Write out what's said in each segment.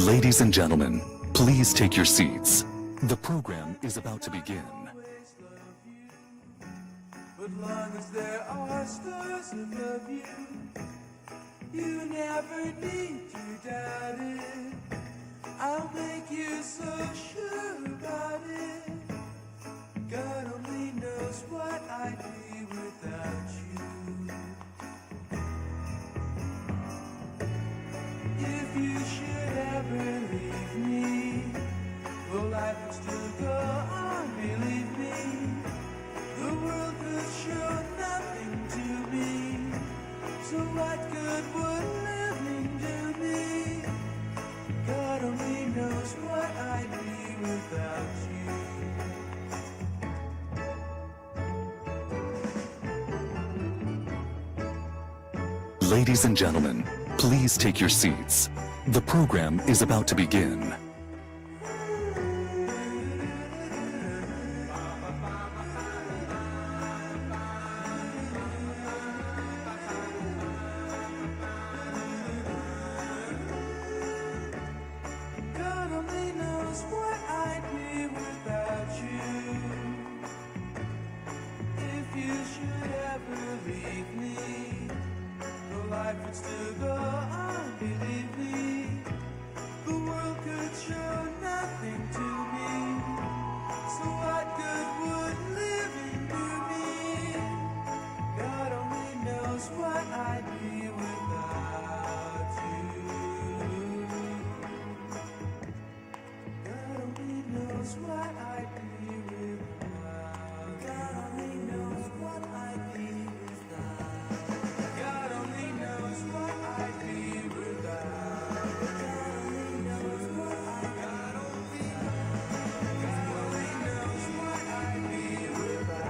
Ladies and gentlemen, please take your seats. The program is about to begin. But long as there are stars above you, you never need to doubt it. I'll make you so sure about it. God only knows what I'd be without you. If you should ever leave me, well, life would still go on, believe me. The world could show nothing to me, so what good would living do me? God only knows what I'd be without you. Ladies and gentlemen, please take your seats. The program is about to begin. God only knows what I'd be without you. If you should ever leave me, the life would still go on, believe me. The world could show nothing to me, so what good would living do me? God only knows what I'd be without you. God only knows what I'd be without. God only knows what I'd be without. God only knows what I'd be without. God only knows what I'd be without. God only knows what I'd be without.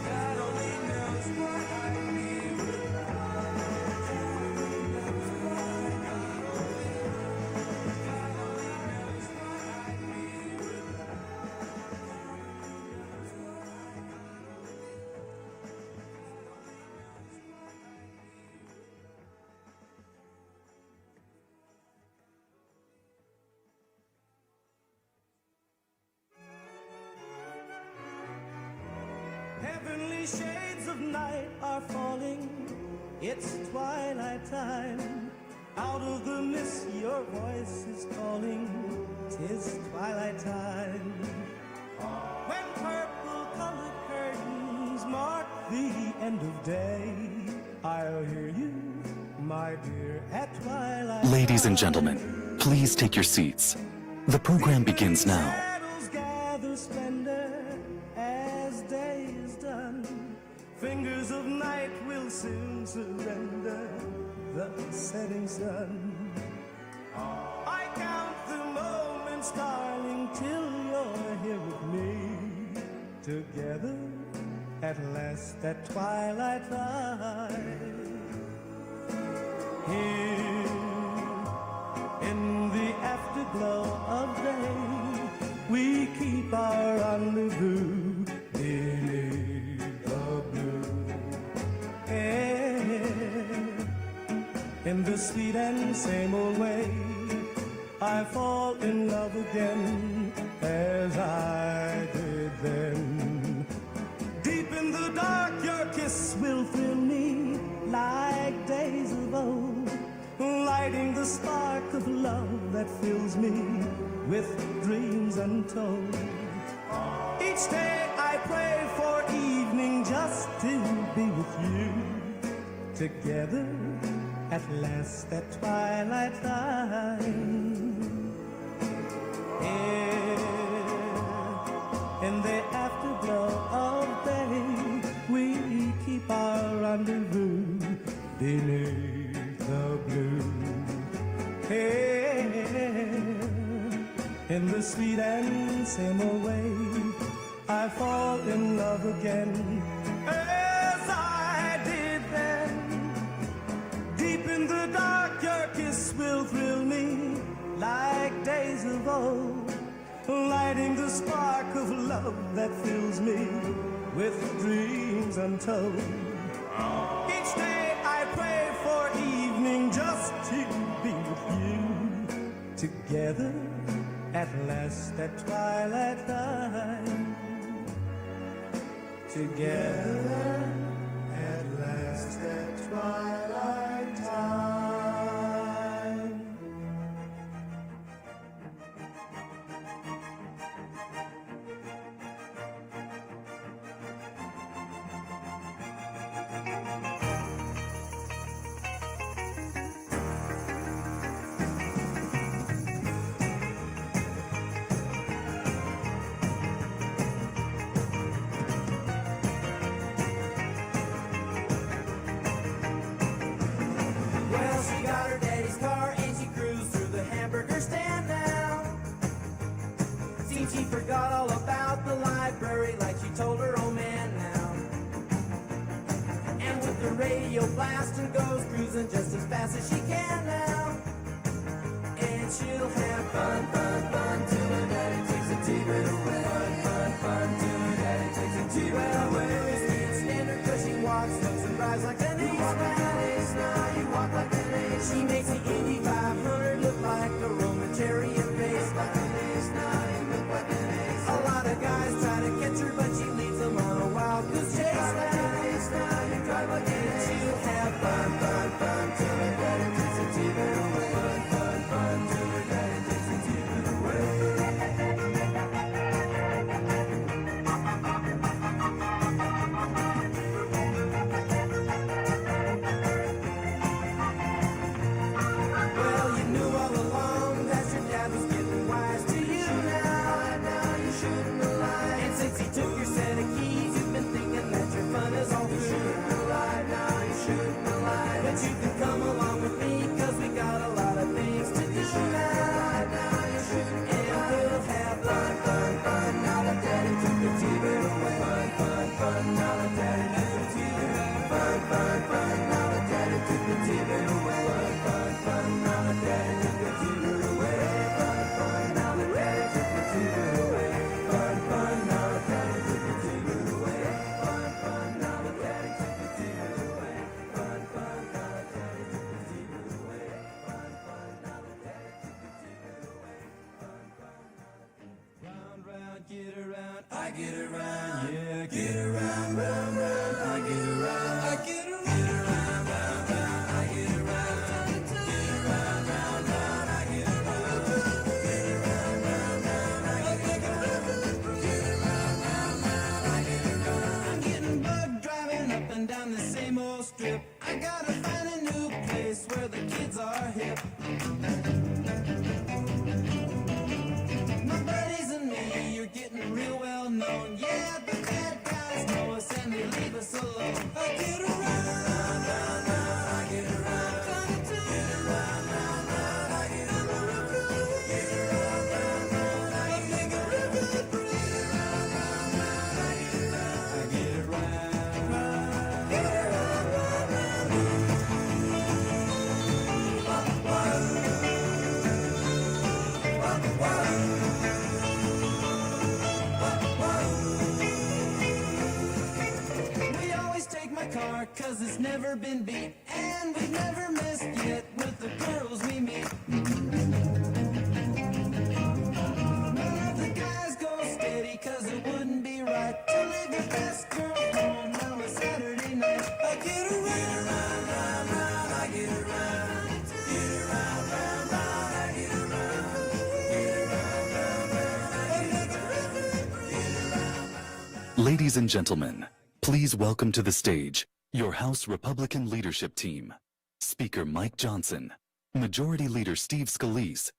God only knows what I'd be without. God only knows what I'd be without. Heavenly shades of night are falling. It's twilight time. Out of the mist your voice is calling. 'Tis twilight time. When purple colored curtains mark the end of day, I'll hear you, my dear, at twilight. Ladies and gentlemen, please take your seats. The program begins now. Shadows gather splendor as day is done. Fingers of night will soon surrender the setting sun. I count the moments, darling, till you're here with me. Together at last at twilight time. Here in the afterglow of day, we keep our rendezvous beneath the blue air. In the sweet and same old way, I fall in love again as I did then. Deep in the dark, your kiss will thrill me like days of old, lighting the spark of love that fills me with dreams untold. Each day I pray for evening just to be with you. Together at last at twilight time. In the afterglow of day, we keep our rendezvous beneath the blue. In the sweet and same old way, I fall in love again as I did then. Deep in the dark, your kiss will thrill me like days of old, lighting the spark of love that fills me with dreams untold. Each day I pray for for evening just to be with you. Together at last at twilight time. Together at last at twilight time. Well, she got her daddy's car and she cruised through the hamburger stand now. Seems she forgot all about the library like she told her old man now. And with the radio blasting goes cruising just as fast as she can now. And she'll have fun, fun, fun till her daddy takes the T-bird away. Fun, fun, fun till her daddy takes the T-bird away. Well, can't stand her 'cause she walks, looks and drives like an ace. Now you walk like an ace. She makes the Indy 500 look like a Roman chariot race. Like an ace, now you look like an ace. A lot of guys try to catch her, but she leads them on a wild goose chase. Like an ace, now you drive like an ace. She'll have fun, fun, fun till her daddy takes the T-bird away. Fun, fun, fun till her daddy takes the T-bird away. Well, you knew all along that your dad was getting wise to you now. And now you shouldn't have lied. And since he took your set of keys, you've been thinking that your fun is all through. You shouldn't have lied, now you shouldn't have lied. But you can come along with me, 'cause we got a lot of things to do now. Now you shouldn't. And we'll have fun, fun, fun. Now that daddy took the T-bird away. Fun, fun, fun. Now that daddy took the T-bird away. Fun, fun, fun. Now that daddy took the T-bird away. Fun, fun, fun. Now that daddy took the T-bird away. Fun, fun. Now that daddy took the T-bird away. Fun, fun. Now that daddy took the T-bird away. Fun, fun. Now that daddy took the T-bird away. Fun, fun. Now that daddy took the T-bird away. Fun, fun. Now that daddy took the T-bird away. Fun, fun. Round, round, get around, I get around. Yeah, Get around, round, round, I get around. I get around. Get around, round, round, I get around. Get around, round, round, I get around. Get around, round, round, I get around. Get around, round, round, I get around. I'm getting bugged driving up and down the same old strip. I gotta find a new place where the kids are hip. My buddies and me, you're getting real well known. Yeah, the bad guys know us and they leave us alone. I get around, round, round, I get around. Get around, round, round, I get around. Get around, round, round, I get around. Get around, round, round, I get around. I get around, get around, round, We always take my car 'cause it's never been beat. And we've never missed yet with the girls we meet. None of the guys go steady 'cause it wouldn't be right to leave your best girl home on a Saturday night. I get around, round, round, round, I get around. Get around, round, round, I get around. Get around, round, round, I get around. Ladies and gentlemen, please welcome to the stage your House Republican leadership team. Speaker Mike Johnson, Majority Leader Steve Scalise,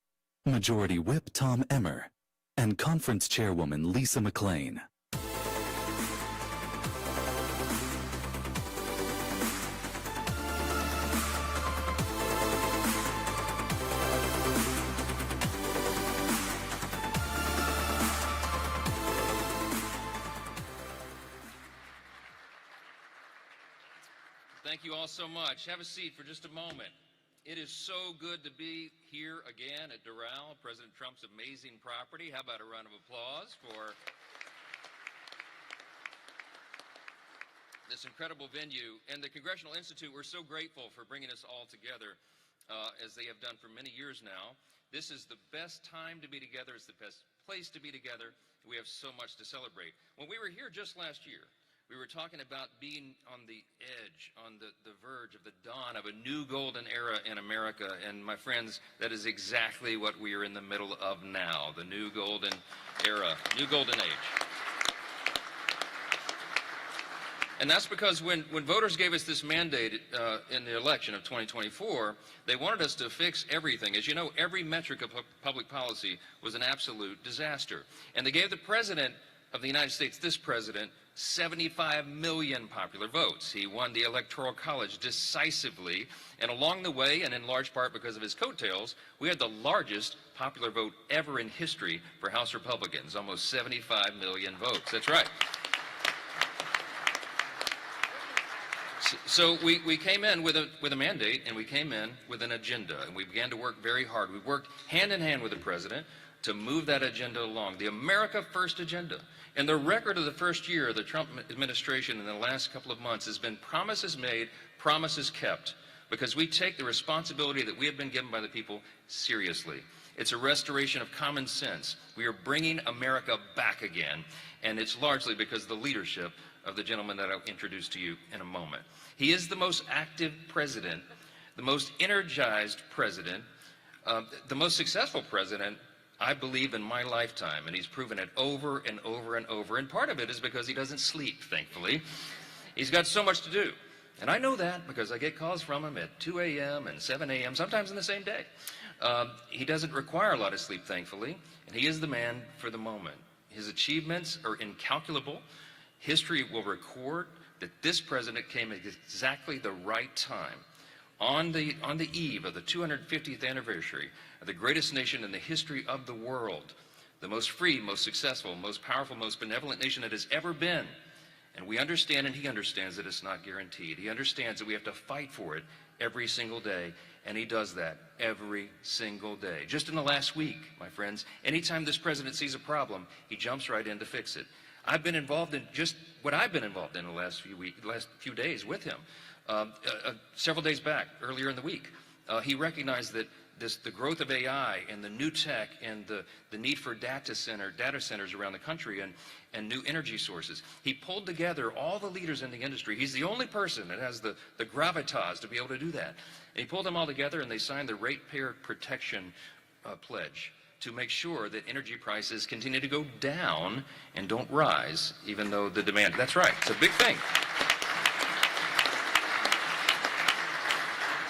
Majority Whip Tom Emmer, and Conference Chairwoman Lisa McLean. Thank you all so much. Have a seat for just a moment. It is so good to be here again at Doral, President Trump's amazing property. How about a round of applause for this incredible venue. And the Congressional Institute, we're so grateful for bringing us all together as they have done for many years now. This is the best time to be together. It's the best place to be together. We have so much to celebrate. When we were here just last year, we were talking about being on the edge, on the verge of the dawn of a new golden era in America. And my friends, that is exactly what we are in the middle of now, the new golden era, new golden age. And that's because when voters gave us this mandate in the election of 2024, they wanted us to fix everything. As you know, every metric of public policy was an absolute disaster. And they gave the President of the United States, this President, 75 million popular votes. He won the Electoral College decisively, and along the way, and in large part because of his coattails, we had the largest popular vote ever in history for House Republicans, almost 75 million votes. That's right. So we came in with a mandate, and we came in with an agenda, and we began to work very hard. We worked hand in hand with the President to move that agenda along, the America First agenda. And the record of the first year of the Trump administration in the last couple of months has been promises made, promises kept, because we take the responsibility that we have been given by the people seriously. It's a restoration of common sense. We are bringing America back again, and it's largely because of the leadership of the gentleman that I'll introduce to you in a moment. He is the most active president, the most energized president, the most successful president, I believe, in my lifetime, and he's proven it over and over and over. And part of it is because he doesn't sleep, thankfully. He's got so much to do. And I know that because I get calls from him at 2 a.m. and 7 a.m., sometimes in the same day. He doesn't require a lot of sleep, thankfully, and he is the man for the moment. His achievements are incalculable. History will record that this president came at exactly the right time, on the eve of the 250th anniversary of the greatest nation in the history of the world, the most free, most successful, most powerful, most benevolent nation that has ever been. And we understand, and he understands, that it's not guaranteed. He understands that we have to fight for it every single day, and he does that every single day. Just in the last week, my friends, anytime this president sees a problem, he jumps right in to fix it. I've been involved in just what I've been involved in the last few days with him. Several days back, earlier in the week, he recognized that the growth of AI and the new tech and the need for data centers around the country and new energy sources. He pulled together all the leaders in the industry. He's the only person that has the gravitas to be able to do that. And he pulled them all together, and they signed the Ratepayer Protection Pledge to make sure that energy prices continue to go down and don't rise, even though the demand. That's right. It's a big thing.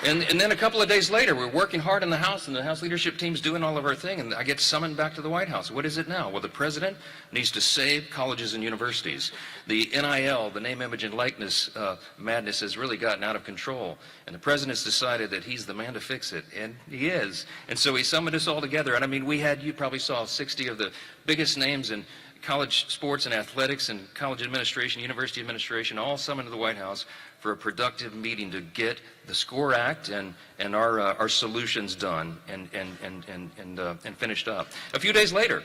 And then a couple of days later, we're working hard in the House, and the House leadership team's doing all of our thing, and I get summoned back to the White House. What is it now? Well, the president needs to save colleges and universities. The NIL, the name, image, and likeness madness has really gotten out of control, and the president's decided that he's the man to fix it, and he is. And so he summoned us all together, and I mean, you probably saw 60 of the biggest names in college sports and athletics and college administration, university administration, all summoned to the White House for a productive meeting to get the SCORE Act and our solutions done and finished up. A few days later,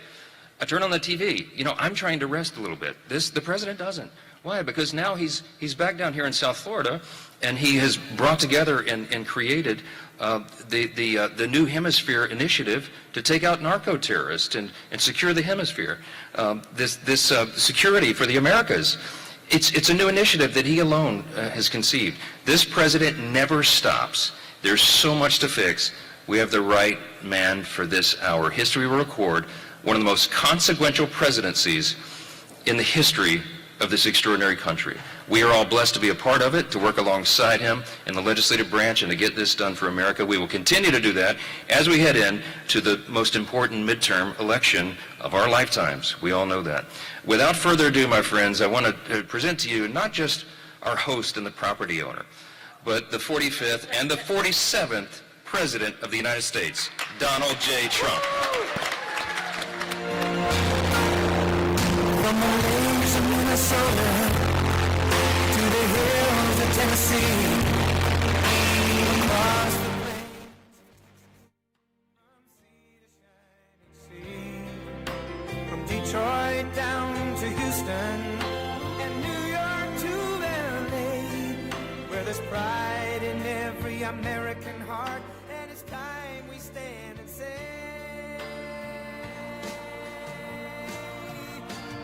I turn on the TV. You know, I'm trying to rest a little bit. The president doesn't. Why? Because now he's back down here in South Florida, and he has brought together and created the New Hemisphere initiative to take out narco-terrorists and secure the hemisphere. This security for the Americas. It's a new initiative that he alone has conceived. This president never stops. There's so much to fix. We have the right man for this hour. History will record one of the most consequential presidencies in the history of this extraordinary country. We are all blessed to be a part of it, to work alongside him in the legislative branch and to get this done for America. We will continue to do that as we head in to the most important midterm election of our lifetimes. We all know that. Without further ado, my friends, I want to present to you not just our host and the property owner, but the 45th and the 47th President of the United States, Donald J. Trump. From the lakes of Minnesota to the hills of Tennessee, across the plains from sea to shining sea, from Detroit down to Houston and New York to there's pride in every American heart, and it's time we stand and say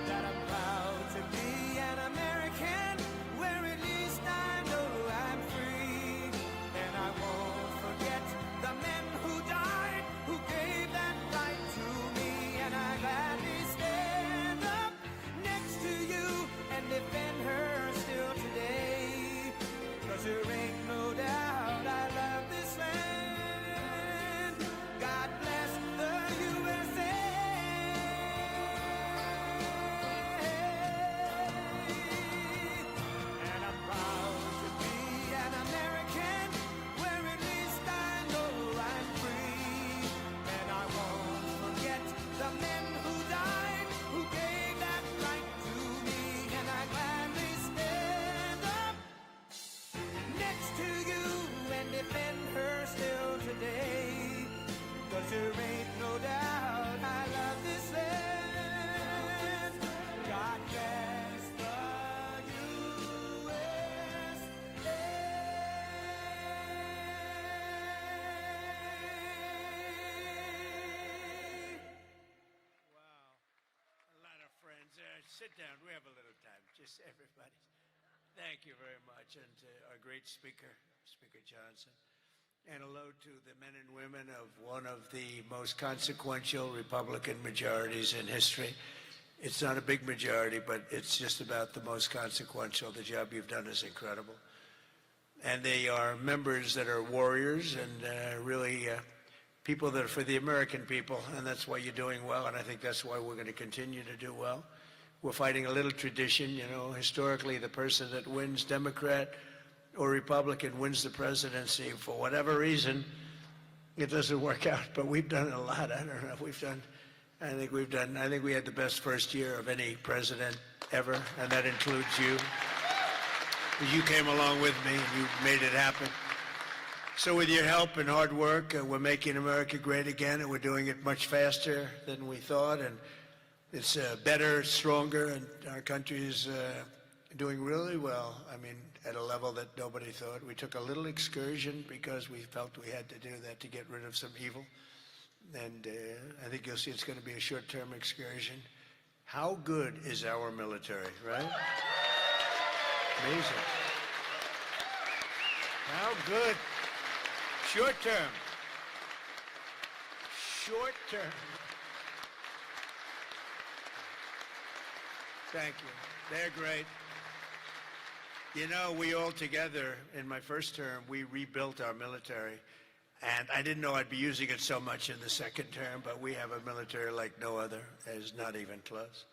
that I'm proud to be an American, where at least I know I'm free. And I won't forget the men who died, who gave that right to me. And I gladly stand up next to you and defend her still today. 'Cause there ain't no doubt I love this land. God bless the USA. And I'm proud to be an American, where at least I know I'm free. And I won't forget the men who died, who gave that right to me. And I gladly stand up next to you and defend her still today. 'Cause there ain't no doubt I love this land. God bless the USA. Wow. A lot of friends. Sit down. We have a little time. Just everybody. Thank you very much. And our great speaker, Speaker Johnson. And hello to the men and women of one of the most consequential Republican majorities in history. It's not a big majority, but it's just about the most consequential. The job you've done is incredible. And they are members that are warriors and really people that are for the American people, and that's why you're doing well, and I think that's why we're going to continue to do well. We're fighting a little tradition, you know, historically the person that wins, Democrat or Republican, wins the presidency. For whatever reason, it doesn't work out, but we've done a lot. I don't know, I think we had the best first year of any president ever, and that includes you. You came along with me and you made it happen. So with your help and hard work, we're making America great again, and we're doing it much faster than we thought, and it's better, stronger, and our country is doing really well. I mean, at a level that nobody thought. We took a little excursion because we felt we had to do that to get rid of some evil. And I think you'll see it's going to be a short-term excursion. How good is our military, right? Amazing. How good. Short-term. Short-term. Thank you. They're great. You know, we all together, in my first term, we rebuilt our military. And I didn't know I'd be using it so much in the second term, but we have a military like no other. It's not even close.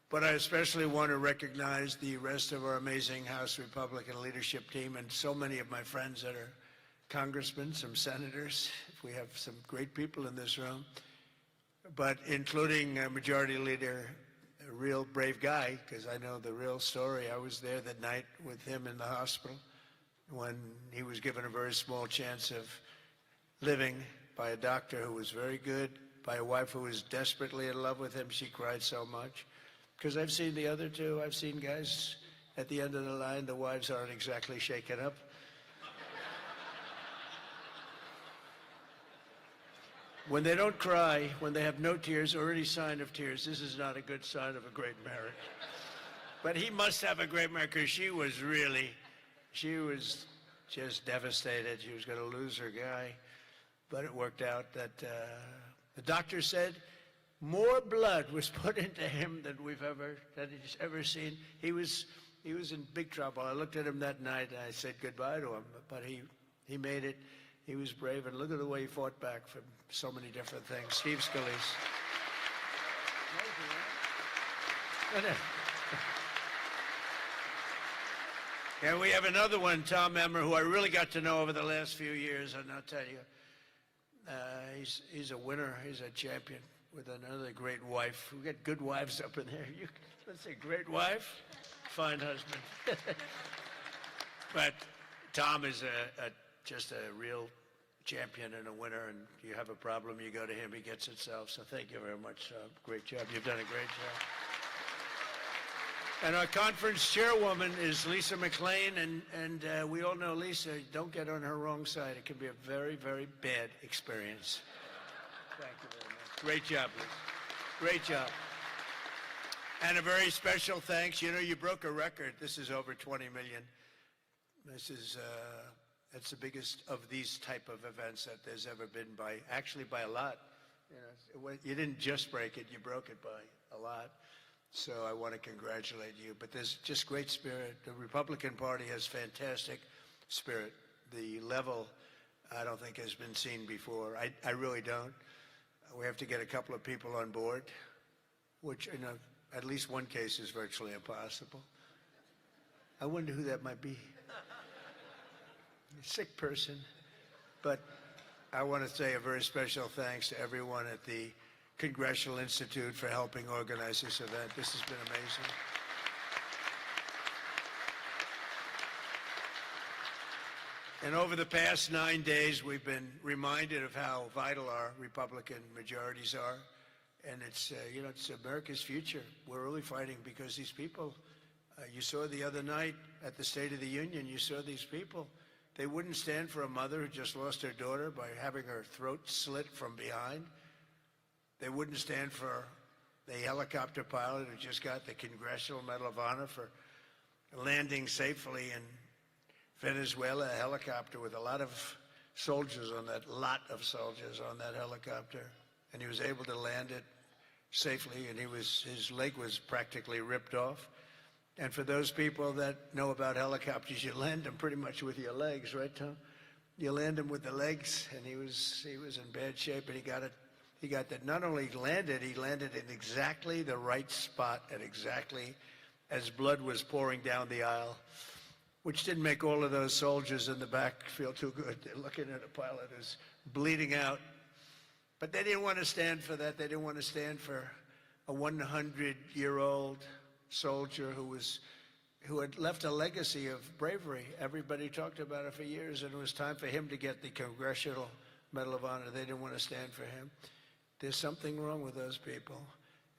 But I especially want to recognize the rest of our amazing House Republican leadership team and so many of my friends that are congressmen, some senators. We have some great people in this room, but including Majority Leader, a real brave guy, because I know the real story. I was there that night with him in the hospital when he was given a very small chance of living by a doctor who was very good, by a wife who was desperately in love with him. She cried so much. Because I've seen the other two. I've seen guys at the end of the line, the wives aren't exactly shaken up. When they don't cry, when they have no tears or any sign of tears, this is not a good sign of a great marriage. But he must have a great marriage, because she was just devastated. She was going to lose her guy. But it worked out that the doctor said more blood was put into him than he's ever seen. He was in big trouble. I looked at him that night and I said goodbye to him, but he made it. He was brave, and look at the way he fought back from so many different things. Steve Scalise. And we have another one, Tom Emmer, who I really got to know over the last few years, and I'll tell you, he's a winner. He's a champion with another great wife. We got good wives up in there. Let's say great wife, fine husband. But Tom is just a real champion and a winner, and you have a problem, you go to him, he gets it solved. So thank you very much. Great job. You've done a great job. And our conference chairwoman is Lisa McLean, and we all know Lisa. Don't get on her wrong side. It can be a very, very bad experience. Thank you very much. Great job, Lisa. Great job. And a very special thanks. You know, you broke a record. This is over 20 million. This is, that's the biggest of these type of events that there's ever been actually by a lot. You know, you didn't just break it, you broke it by a lot. So I want to congratulate you. But there's just great spirit. The Republican Party has fantastic spirit. The level, I don't think, has been seen before. I really don't. We have to get a couple of people on board, which in at least one case is virtually impossible. I wonder who that might be. A sick person. But I want to say a very special thanks to everyone at the Congressional Institute for helping organize this event. This has been amazing. And over the past 9 days, we've been reminded of how vital our Republican majorities are. And it's, you know, it's America's future. We're really fighting because these people, you saw the other night at the State of the Union, you saw these people. They wouldn't stand for a mother who just lost her daughter by having her throat slit from behind. They wouldn't stand for the helicopter pilot who just got the Congressional Medal of Honor for landing safely in Venezuela, a helicopter with a lot of soldiers on that, helicopter. And he was able to land it safely, and his leg was practically ripped off. And for those people that know about helicopters, you land them pretty much with your legs, right, Tom? You land them with the legs, and he was in bad shape, and he got that. Not only landed, he landed in exactly the right spot at exactly as blood was pouring down the aisle, which didn't make all of those soldiers in the back feel too good. They're looking at a pilot who's bleeding out. But they didn't want to stand for that. They didn't want to stand for a 100-year-old soldier who had left a legacy of bravery. Everybody talked about it for years, and it was time for him to get the Congressional Medal of Honor. They didn't want to stand for him. There's something wrong with those people,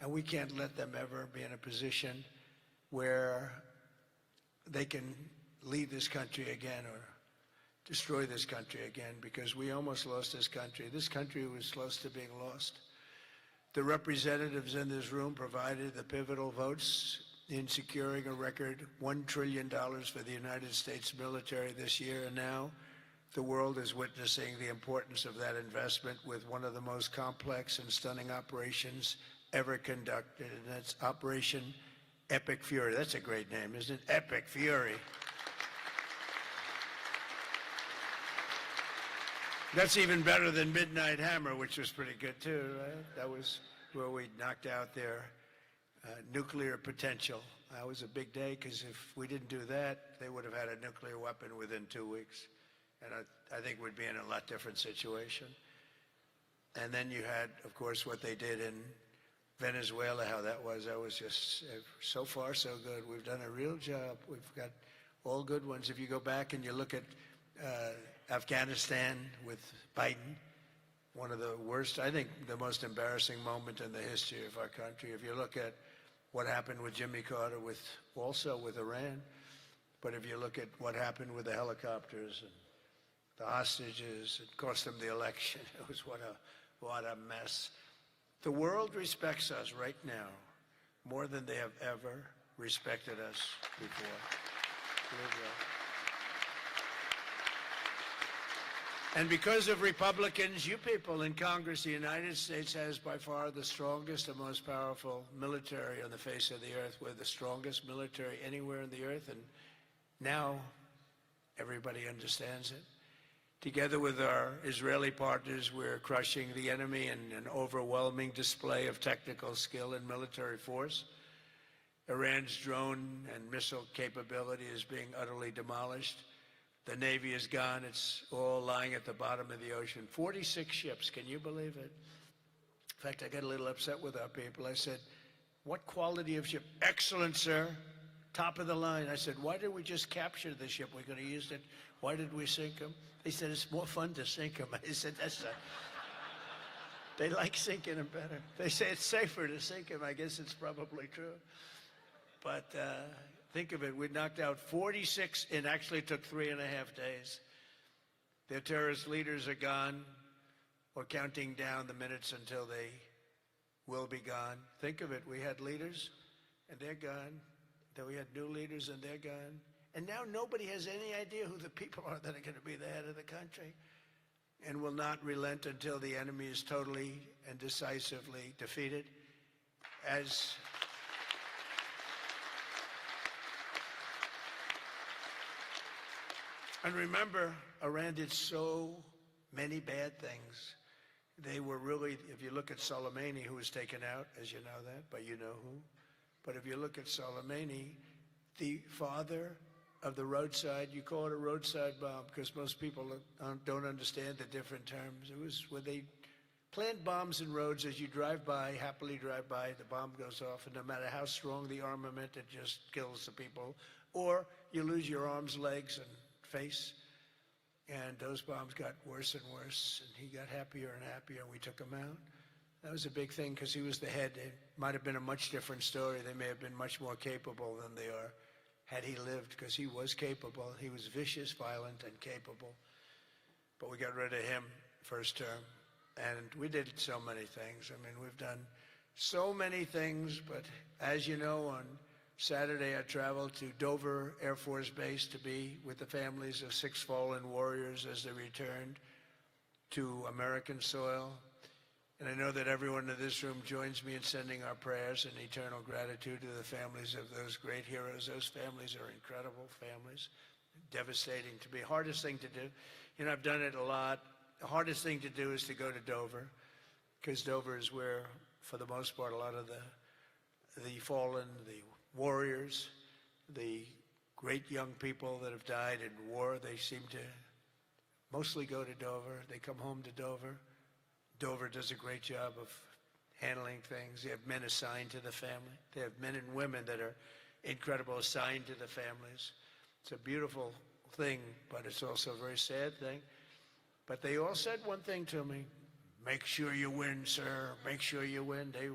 and we can't let them ever be in a position where they can lead this country again or destroy this country again, because we almost lost this country. This country was close to being lost. The representatives in this room provided the pivotal votes in securing a record $1 trillion for the United States military this year, and now the world is witnessing the importance of that investment with one of the most complex and stunning operations ever conducted, and that's Operation Epic Fury. That's a great name, isn't it? Epic Fury. That's even better than Midnight Hammer, which was pretty good too, right? That was where we knocked out their nuclear potential. That was a big day, because if we didn't do that, they would have had a nuclear weapon within 2 weeks. And I think we'd be in a lot different situation. And then you had, of course, what they did in Venezuela, how that was just so far so good. We've done a real job. We've got all good ones. If you go back and you look at Afghanistan with Biden, one of the worst, I think the most embarrassing moment in the history of our country. If you look at what happened with Jimmy Carter, also with Iran, but if you look at what happened with the helicopters and the hostages, it cost them the election. It was what a mess. The world respects us right now more than they have ever respected us before. Believe that. And because of Republicans, you people in Congress, the United States has by far the strongest and most powerful military on the face of the earth. We're the strongest military anywhere in the earth, and now everybody understands it. Together with our Israeli partners, we're crushing the enemy in an overwhelming display of technical skill and military force. Iran's drone and missile capability is being utterly demolished. The Navy is gone. It's all lying at the bottom of the ocean. 46 ships. Can you believe it? In fact, I got a little upset with our people. I said, what quality of ship? Excellent, sir. Top of the line. I said, why did we just capture the ship? We could have used it. Why did we sink them? They said, it's more fun to sink them. I said, they like sinking them better. They say it's safer to sink them. I guess it's probably true. But think of it, we knocked out 46, it actually took 3.5 days. Their terrorist leaders are gone, or counting down the minutes until they will be gone. Think of it, we had leaders, and they're gone. Then we had new leaders, and they're gone. And now nobody has any idea who the people are that are going to be the head of the country, and will not relent until the enemy is totally and decisively defeated. And remember, Iran did so many bad things. They were really, if you look at Soleimani, who was taken out, as you know that, but you know who. But if you look at Soleimani, the father of the roadside, you call it a roadside bomb because most people don't understand the different terms. It was where they plant bombs in roads as you drive by, happily drive by, the bomb goes off, and no matter how strong the armament, it just kills the people. Or you lose your arms, legs, and face. And those bombs got worse and worse, and he got happier and happier, and we took him out. That was a big thing because he was the head. It might have been a much different story. They may have been much more capable than they are had he lived, because he was capable. He was vicious, violent, and capable. But we got rid of him first term. And we did so many things. I mean, we've done so many things, but as you know, on Saturday I traveled to Dover Air Force Base to be with the families of 6 fallen warriors as they returned to American soil. And I know that everyone in this room joins me in sending our prayers and eternal gratitude to the families of those great heroes. Those families are incredible families, devastating to be. Hardest thing to do, you know, I've done it a lot. The hardest thing to do is to go to Dover, because Dover is where, for the most part, a lot of the fallen, the warriors, the great young people that have died in war, they seem to mostly go to Dover. They come home to Dover. Dover does a great job of handling things. They have men assigned to the family. They have men and women that are incredible, assigned to the families. It's a beautiful thing, but it's also a very sad thing. But they all said one thing to me: make sure you win, sir. Make sure you win. They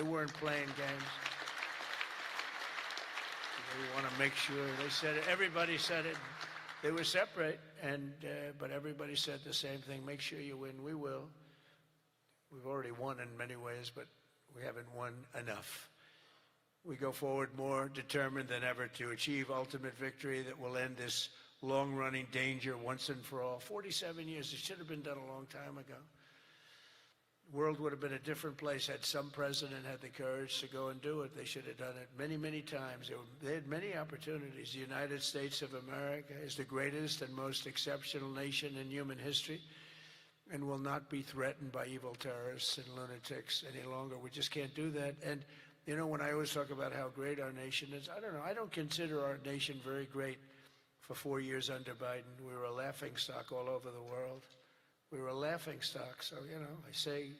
weren't playing games. They want to make sure. They said it. Everybody said it. They were separate, but everybody said the same thing: make sure you win. We will. We've already won in many ways, but we haven't won enough. We go forward more determined than ever to achieve ultimate victory that will end this long-running danger once and for all. 47 years, it should have been done a long time ago. The world would have been a different place had some president had the courage to go and do it. They should have done it many, many times. They had many opportunities. The United States of America is the greatest and most exceptional nation in human history, and will not be threatened by evil terrorists and lunatics any longer. We just can't do that. And, you know, when I always talk about how great our nation is, I don't know, I don't consider our nation very great. For 4 years under Biden, we were a laughingstock all over the world. We were a laughingstock. So, you know, I say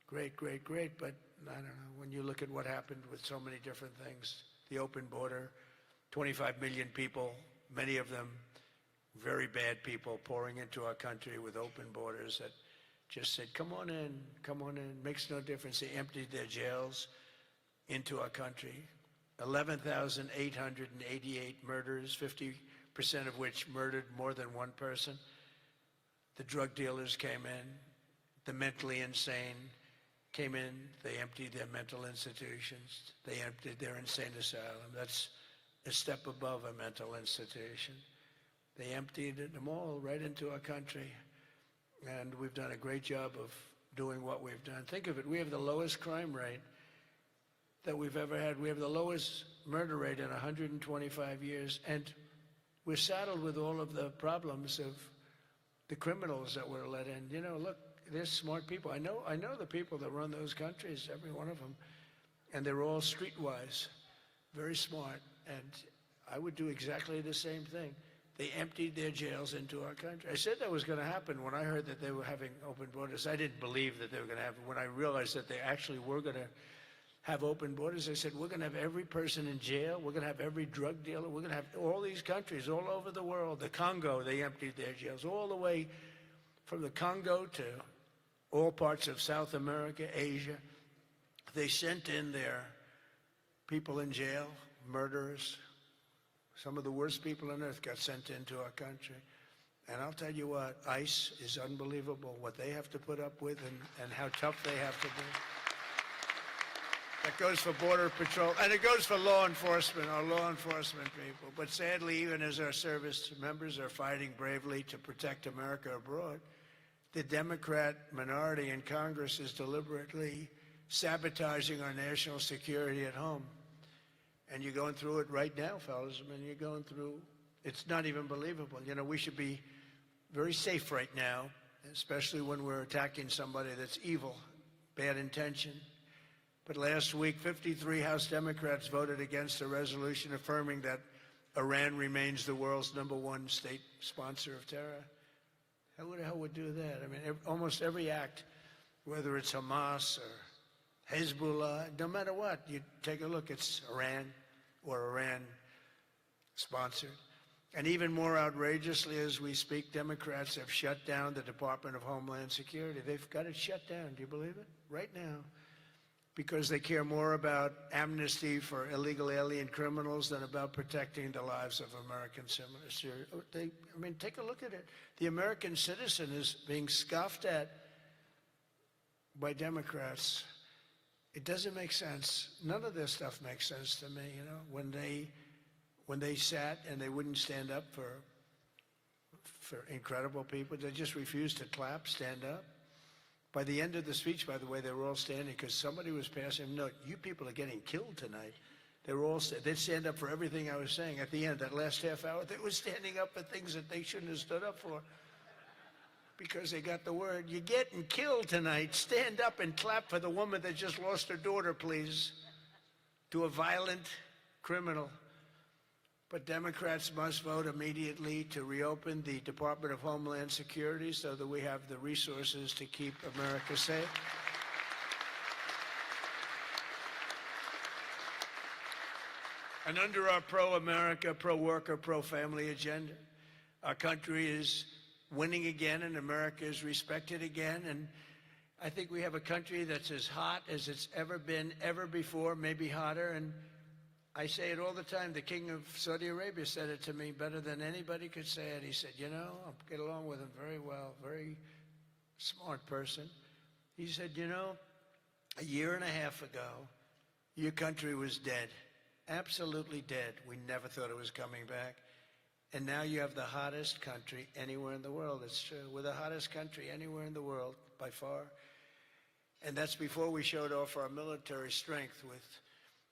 great, great, great, but I don't know. When you look at what happened with so many different things, the open border, 25 million people, many of them very bad people pouring into our country with open borders that just said, come on in, makes no difference. They emptied their jails into our country. 11,888 murders, 50% of which murdered more than one person. The drug dealers came in. The mentally insane came in. They emptied their mental institutions. They emptied their insane asylum. That's a step above a mental institution. They emptied them all right into our country. And we've done a great job of doing what we've done. Think of it, we have the lowest crime rate that we've ever had. We have the lowest murder rate in 125 years. And we're saddled with all of the problems of the criminals that were let in. You know, look, they're smart people. I know the people that run those countries, every one of them. And they're all streetwise, very smart. And I would do exactly the same thing. They emptied their jails into our country. I said that was going to happen when I heard that they were having open borders. I didn't believe that they were going to happen. When I realized that they actually were going to have open borders, I said, we're going to have every person in jail. We're going to have every drug dealer. We're going to have all these countries all over the world. The Congo, they emptied their jails all the way from the Congo to all parts of South America, Asia. They sent in their people in jail, murderers. Some of the worst people on earth got sent into our country. And I'll tell you what, ICE is unbelievable, what they have to put up with and how tough they have to be. That goes for Border Patrol, and it goes for law enforcement, our law enforcement people. But sadly, even as our service members are fighting bravely to protect America abroad, the Democrat minority in Congress is deliberately sabotaging our national security at home. And you're going through it right now, fellas. I mean, you're going through, it's not even believable. You know, we should be very safe right now, especially when we're attacking somebody that's evil, bad intention. But last week, 53 House Democrats voted against a resolution affirming that Iran remains the world's #1 state sponsor of terror. Who the hell would do that? I mean, almost every act, whether it's Hamas or Hezbollah, no matter what, you take a look, it's Iran or Iran sponsored. And even more outrageously, as we speak, Democrats have shut down the Department of Homeland Security. They've got it shut down. Do you believe it? Right now. Because they care more about amnesty for illegal alien criminals than about protecting the lives of American citizens. I mean, take a look at it. The American citizen is being scoffed at by Democrats. It doesn't make sense. None of this stuff makes sense to me, you know, when they sat and they wouldn't stand up for incredible people. They just refused to clap, stand up. By the end of the speech, by the way, they were all standing because somebody was passing them. No, you people are getting killed tonight. They were all, they'd stand up for everything I was saying. At the end, that last half hour, they were standing up for things that they shouldn't have stood up for because they got the word, you're getting killed tonight. Stand up and clap for the woman that just lost her daughter, please, to a violent criminal. But Democrats must vote immediately to reopen the Department of Homeland Security so that we have the resources to keep America safe. And under our pro-America, pro-worker, pro-family agenda, our country is winning again and America is respected again. And I think we have a country that's as hot as it's ever been, ever before, maybe hotter. And I say it all the time. The king of Saudi Arabia said it to me better than anybody could say it. He said, you know, I get along with him very well, very smart person. He said, you know, a year and a half ago, your country was dead, absolutely dead. We never thought it was coming back. And now you have the hottest country anywhere in the world. It's true. We're the hottest country anywhere in the world, by far. And that's before we showed off our military strength with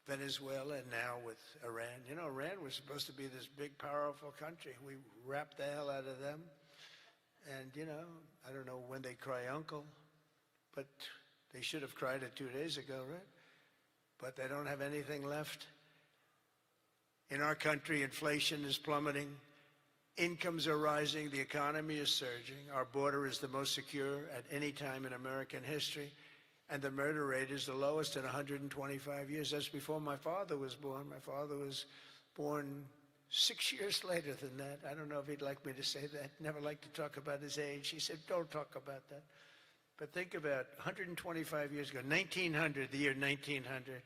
Venezuela and now with Iran. You know, Iran was supposed to be this big, powerful country. We wrapped the hell out of them. And, you know, I don't know when they cry uncle, but they should have cried it 2 days ago, right? But they don't have anything left. In our country, inflation is plummeting. Incomes are rising. The economy is surging. Our border is the most secure at any time in American history. And the murder rate is the lowest in 125 years. That's before my father was born. My father was born 6 years later than that. I don't know if he'd like me to say that. Never liked to talk about his age. He said, don't talk about that. But think about 125 years ago, 1900, the year 1900.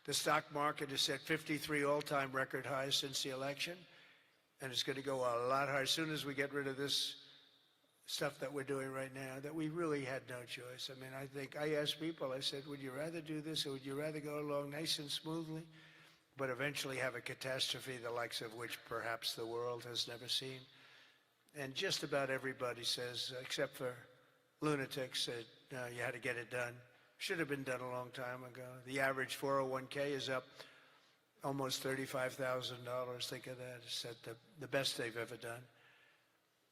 The stock market has set 53 all-time record highs since the election. And it's going to go a lot higher as soon as we get rid of this stuff that we're doing right now, that we really had no choice. I mean, I think I asked people, I said, would you rather do this or would you rather go along nice and smoothly, but eventually have a catastrophe the likes of which perhaps the world has never seen? And just about everybody says, except for lunatics, said, no, you had to get it done. Should have been done a long time ago. The average 401k is up almost $35,000. Think of that. It's at the best they've ever done.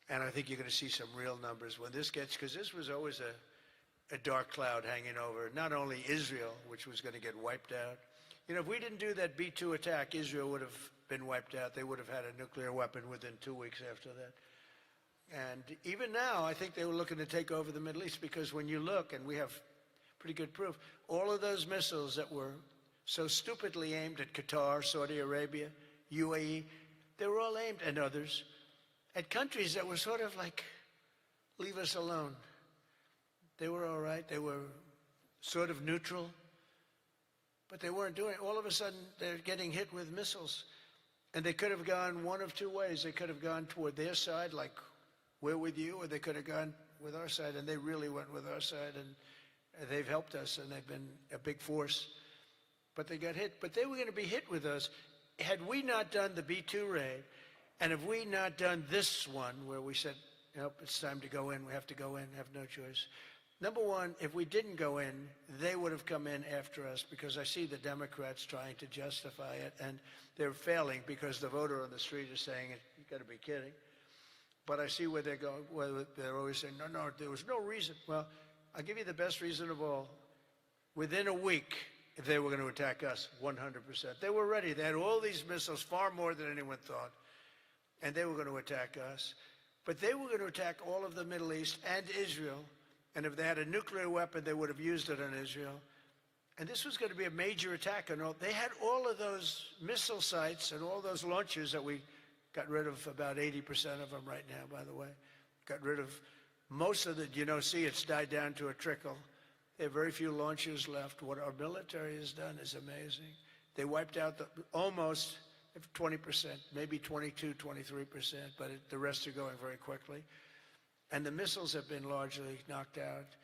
And I think you're going to see some real numbers when this gets, because this was always a dark cloud hanging over not only Israel, which was going to get wiped out. You know, if we didn't do that B-2 attack, Israel would have been wiped out. They would have had a nuclear weapon within 2 weeks after that. And even now, I think they were looking to take over the Middle East, because when you look, and we have pretty good proof, all of those missiles that were so stupidly aimed at Qatar, Saudi Arabia, UAE, they were all aimed, and others, at countries that were sort of like, leave us alone. They were all right. They were sort of neutral. but they weren't doing it. All of a sudden, they're getting hit with missiles. And they could have gone one of two ways. They could have gone toward their side, like we're with you, or they could have gone with our side, and they really went with our side, and they've helped us, and they've been a big force. But they got hit. But they were going to be hit with us. Had we not done the B-2 raid, and if we not done this one where we said, nope, it's time to go in, we have to go in, have no choice. Number one, if we didn't go in, they would have come in after us, because I see the Democrats trying to justify it, and they're failing because the voter on the street is saying, you got to be kidding. But I see where they're going, where they're always saying, no, there was no reason. Well, I'll give you the best reason of all. Within a week, if they were going to attack us, 100%. They were ready. They had all these missiles, far more than anyone thought, and they were going to attack us. But they were going to attack all of the Middle East and Israel. And if they had a nuclear weapon, they would have used it on Israel. And this was going to be a major attack. And they had all of those missile sites and all those launchers that we got rid of, about 80% of them right now, by the way. Got rid of most of the, see it's died down to a trickle. There are very few launchers left. What our military has done is amazing. They wiped out almost 20%, maybe 22, 23%, but the rest are going very quickly. And the missiles have been largely knocked out.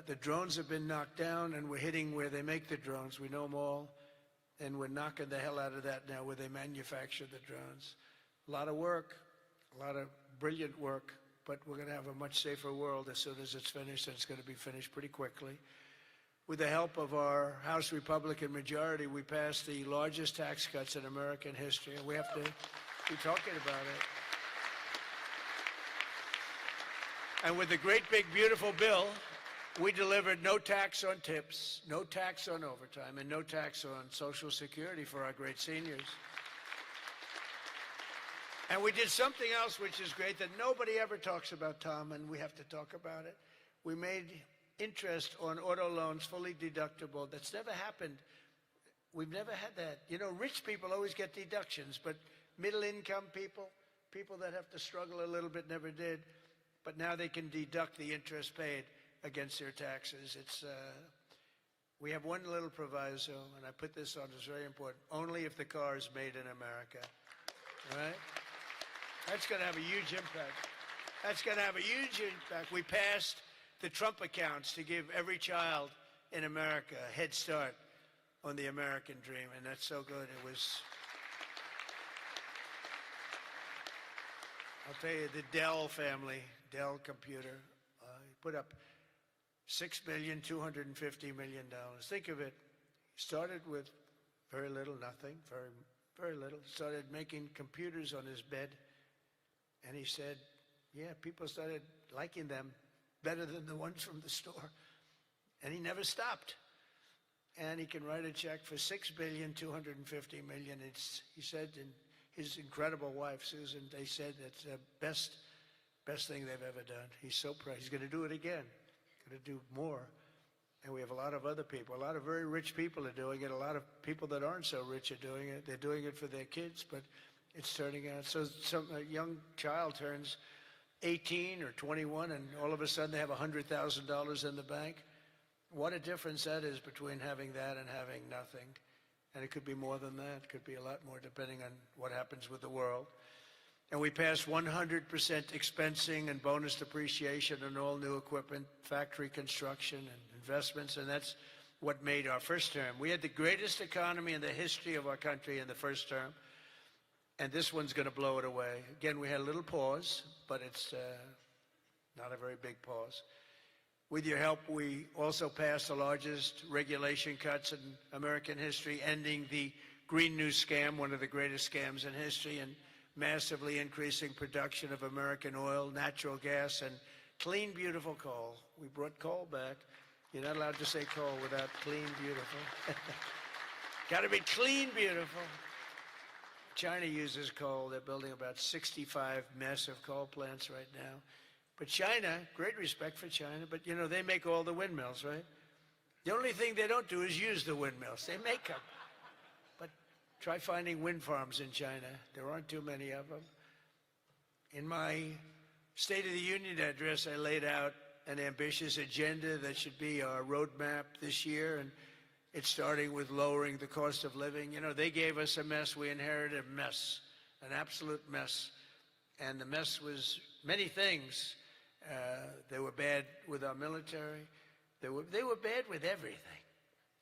The drones have been knocked down, and we're hitting where they make the drones. We know them all, and we're knocking the hell out of that now where they manufacture the drones. A lot of work, a lot of brilliant work, but we're going to have a much safer world as soon as it's finished, and it's going to be finished pretty quickly. With the help of our House Republican majority, we passed the largest tax cuts in American history, and we have to be talking about it. And with the great, big, beautiful bill, we delivered no tax on tips, no tax on overtime, and no tax on Social Security for our great seniors. And we did something else which is great that nobody ever talks about, Tom, and we have to talk about it. We made interest on auto loans fully deductible. That's never happened. We've never had that. Rich people always get deductions, but middle-income people, people that have to struggle a little bit, never did. But now they can deduct the interest paid against their taxes. We have one little proviso, and I put this on, it's very important. Only if the car is made in America, all right? That's going to have a huge impact. That's going to have a huge impact. We passed the Trump accounts to give every child in America a head start on the American dream, and that's so good. It was, I'll tell you, the Dell family, Dell computer, put up $6,250,000,000. Think of it. He started with very little, nothing, very, very little. Started making computers on his bed, and he said, yeah, people started liking them better than the ones from the store. And he never stopped. And he can write a check for $6,250,000,000. He said, and his incredible wife, Susan, they said it's the best thing they've ever done. He's so proud. He's going to do it again. Going to do more. And we have a lot of other people. A lot of very rich people are doing it. A lot of people that aren't so rich are doing it. They're doing it for their kids, but it's turning out. So a young child turns 18 or 21, and all of a sudden they have $100,000 in the bank. What a difference that is between having that and having nothing. And it could be more than that. It could be a lot more depending on what happens with the world. And we passed 100% expensing and bonus depreciation on all new equipment, factory construction and investments, and that's what made our first term. We had the greatest economy in the history of our country in the first term, and this one's going to blow it away. Again, we had a little pause, but it's not a very big pause. With your help, we also passed the largest regulation cuts in American history, ending the Green New Scam, one of the greatest scams in history, and massively increasing production of American oil, natural gas, and clean, beautiful coal. We brought coal back. You're not allowed to say coal without clean, beautiful. Got to be clean, beautiful. China uses coal. They're building about 65 massive coal plants right now. But China, great respect for China, but they make all the windmills, right? The only thing they don't do is use the windmills. They make them. But try finding wind farms in China. There aren't too many of them. In my State of the Union address, I laid out an ambitious agenda that should be our roadmap this year, and It's starting with lowering the cost of living. You know, they gave us a mess. We inherited a mess, an absolute mess. And the mess was many things. They were bad with our military. They were bad with everything.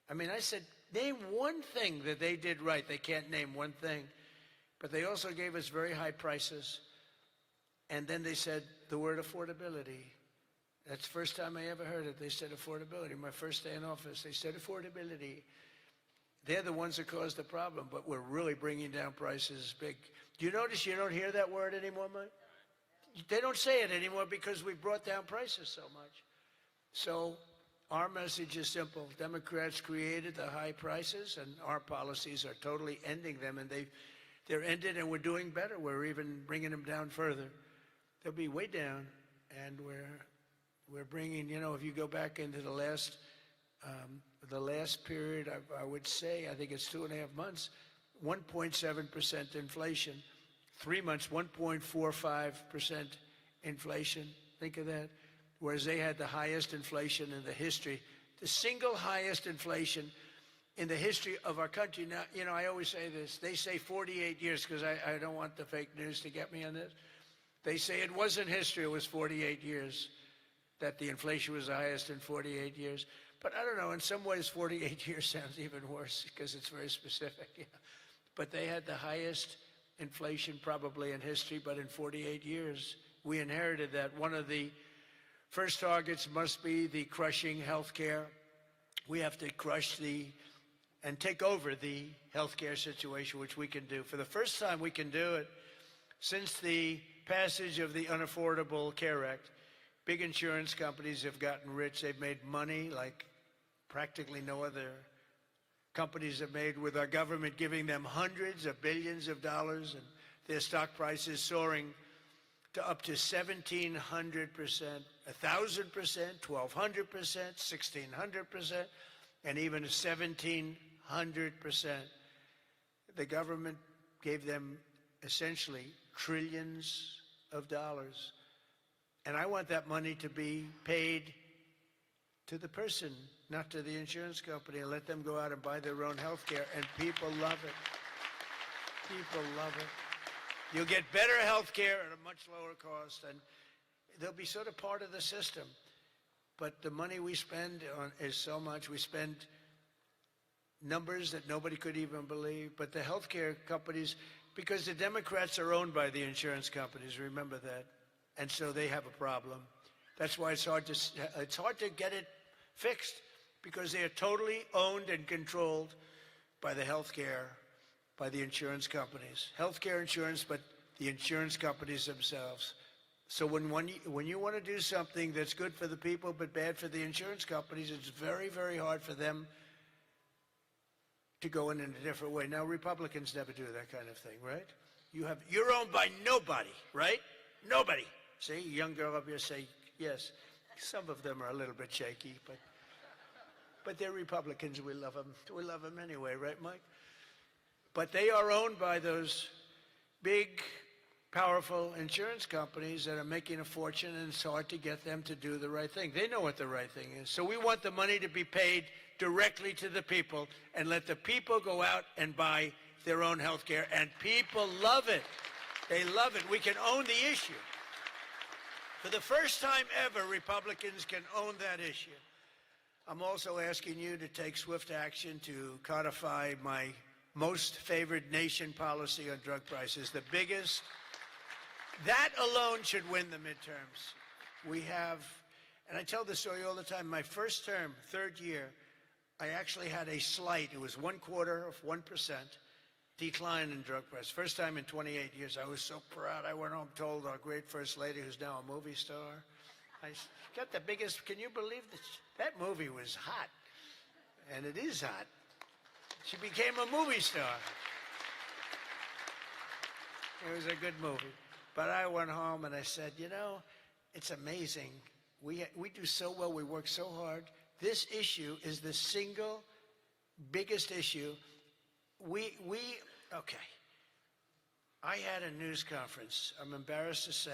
I mean, I said, name one thing that they did right. They can't name one thing. But they also gave us very high prices. And then they said the word affordability. That's the first time I ever heard it. They said affordability. My first day in office, they said affordability. They're the ones that caused the problem, but we're really bringing down prices big. Do you notice you don't hear that word anymore, Mike? They don't say it anymore because we brought down prices so much. So our message is simple. Democrats created the high prices, and our policies are totally ending them, and they're ended, and we're doing better. We're even bringing them down further. They'll be way down, and we're bringing, you know, if you go back into the last period, I would say, I think it's 2.5 months, 1.7% inflation. 3 months, 1.45% inflation. Think of that. Whereas they had the highest inflation in the history, the single highest inflation in the history of our country. Now, you know, I always say this. They say 48 years because I don't want the fake news to get me on this. They say it wasn't history, it was 48 years, that the inflation was the highest in 48 years. But I don't know, in some ways 48 years sounds even worse because it's very specific. You know? But they had the highest inflation probably in history, but in 48 years, we inherited that. One of the first targets must be the crushing health care. We have to crush and take over the health care situation, which we can do. For the first time, we can do it since the passage of the Unaffordable Care Act. Big insurance companies have gotten rich. They've made money like practically no other companies have made, with our government giving them hundreds of billions of dollars, and their stock prices soaring to up to 1,700%, 1,000%, 1,200%, 1,600%, and even 1,700%. The government gave them essentially trillions of dollars. And I want that money to be paid to the person, not to the insurance company, and let them go out and buy their own health care. And people love it. People love it. You'll get better health care at a much lower cost, and they'll be sort of part of the system. But the money we spend on is so much. We spend numbers that nobody could even believe. But the health care companies, because the Democrats are owned by the insurance companies, remember that. And so they have a problem. That's why it's hard to get it fixed, because they are totally owned and controlled by the healthcare, by the insurance companies. Healthcare insurance, but the insurance companies themselves. So when you want to do something that's good for the people but bad for the insurance companies, it's very, very hard for them to go in a different way. Now, Republicans never do that kind of thing, right? You're owned by nobody, right? Nobody. See, a young girl up here say, yes. Some of them are a little bit shaky, but they're Republicans. We love them. We love them anyway, right, Mike? But they are owned by those big, powerful insurance companies that are making a fortune, and it's hard to get them to do the right thing. They know what the right thing is. So we want the money to be paid directly to the people and let the people go out and buy their own health care. And people love it. They love it. We can own the issue. For the first time ever, Republicans can own that issue. I'm also asking you to take swift action to codify my most favored nation policy on drug prices, the biggest. That alone should win the midterms. We have, and I tell this story all the time, my first term, third year, I actually had a slight, it was 0.25% decline in drug prices. First time in 28 years. I was so proud. I went home, told our great First Lady, who's now a movie star, I got the biggest, can you believe this? That movie was hot. And it is hot. She became a movie star. It was a good movie. But I went home and I said, you know, it's amazing. We do so well. We work so hard. This issue is the single biggest issue. Okay. I had a news conference, I'm embarrassed to say,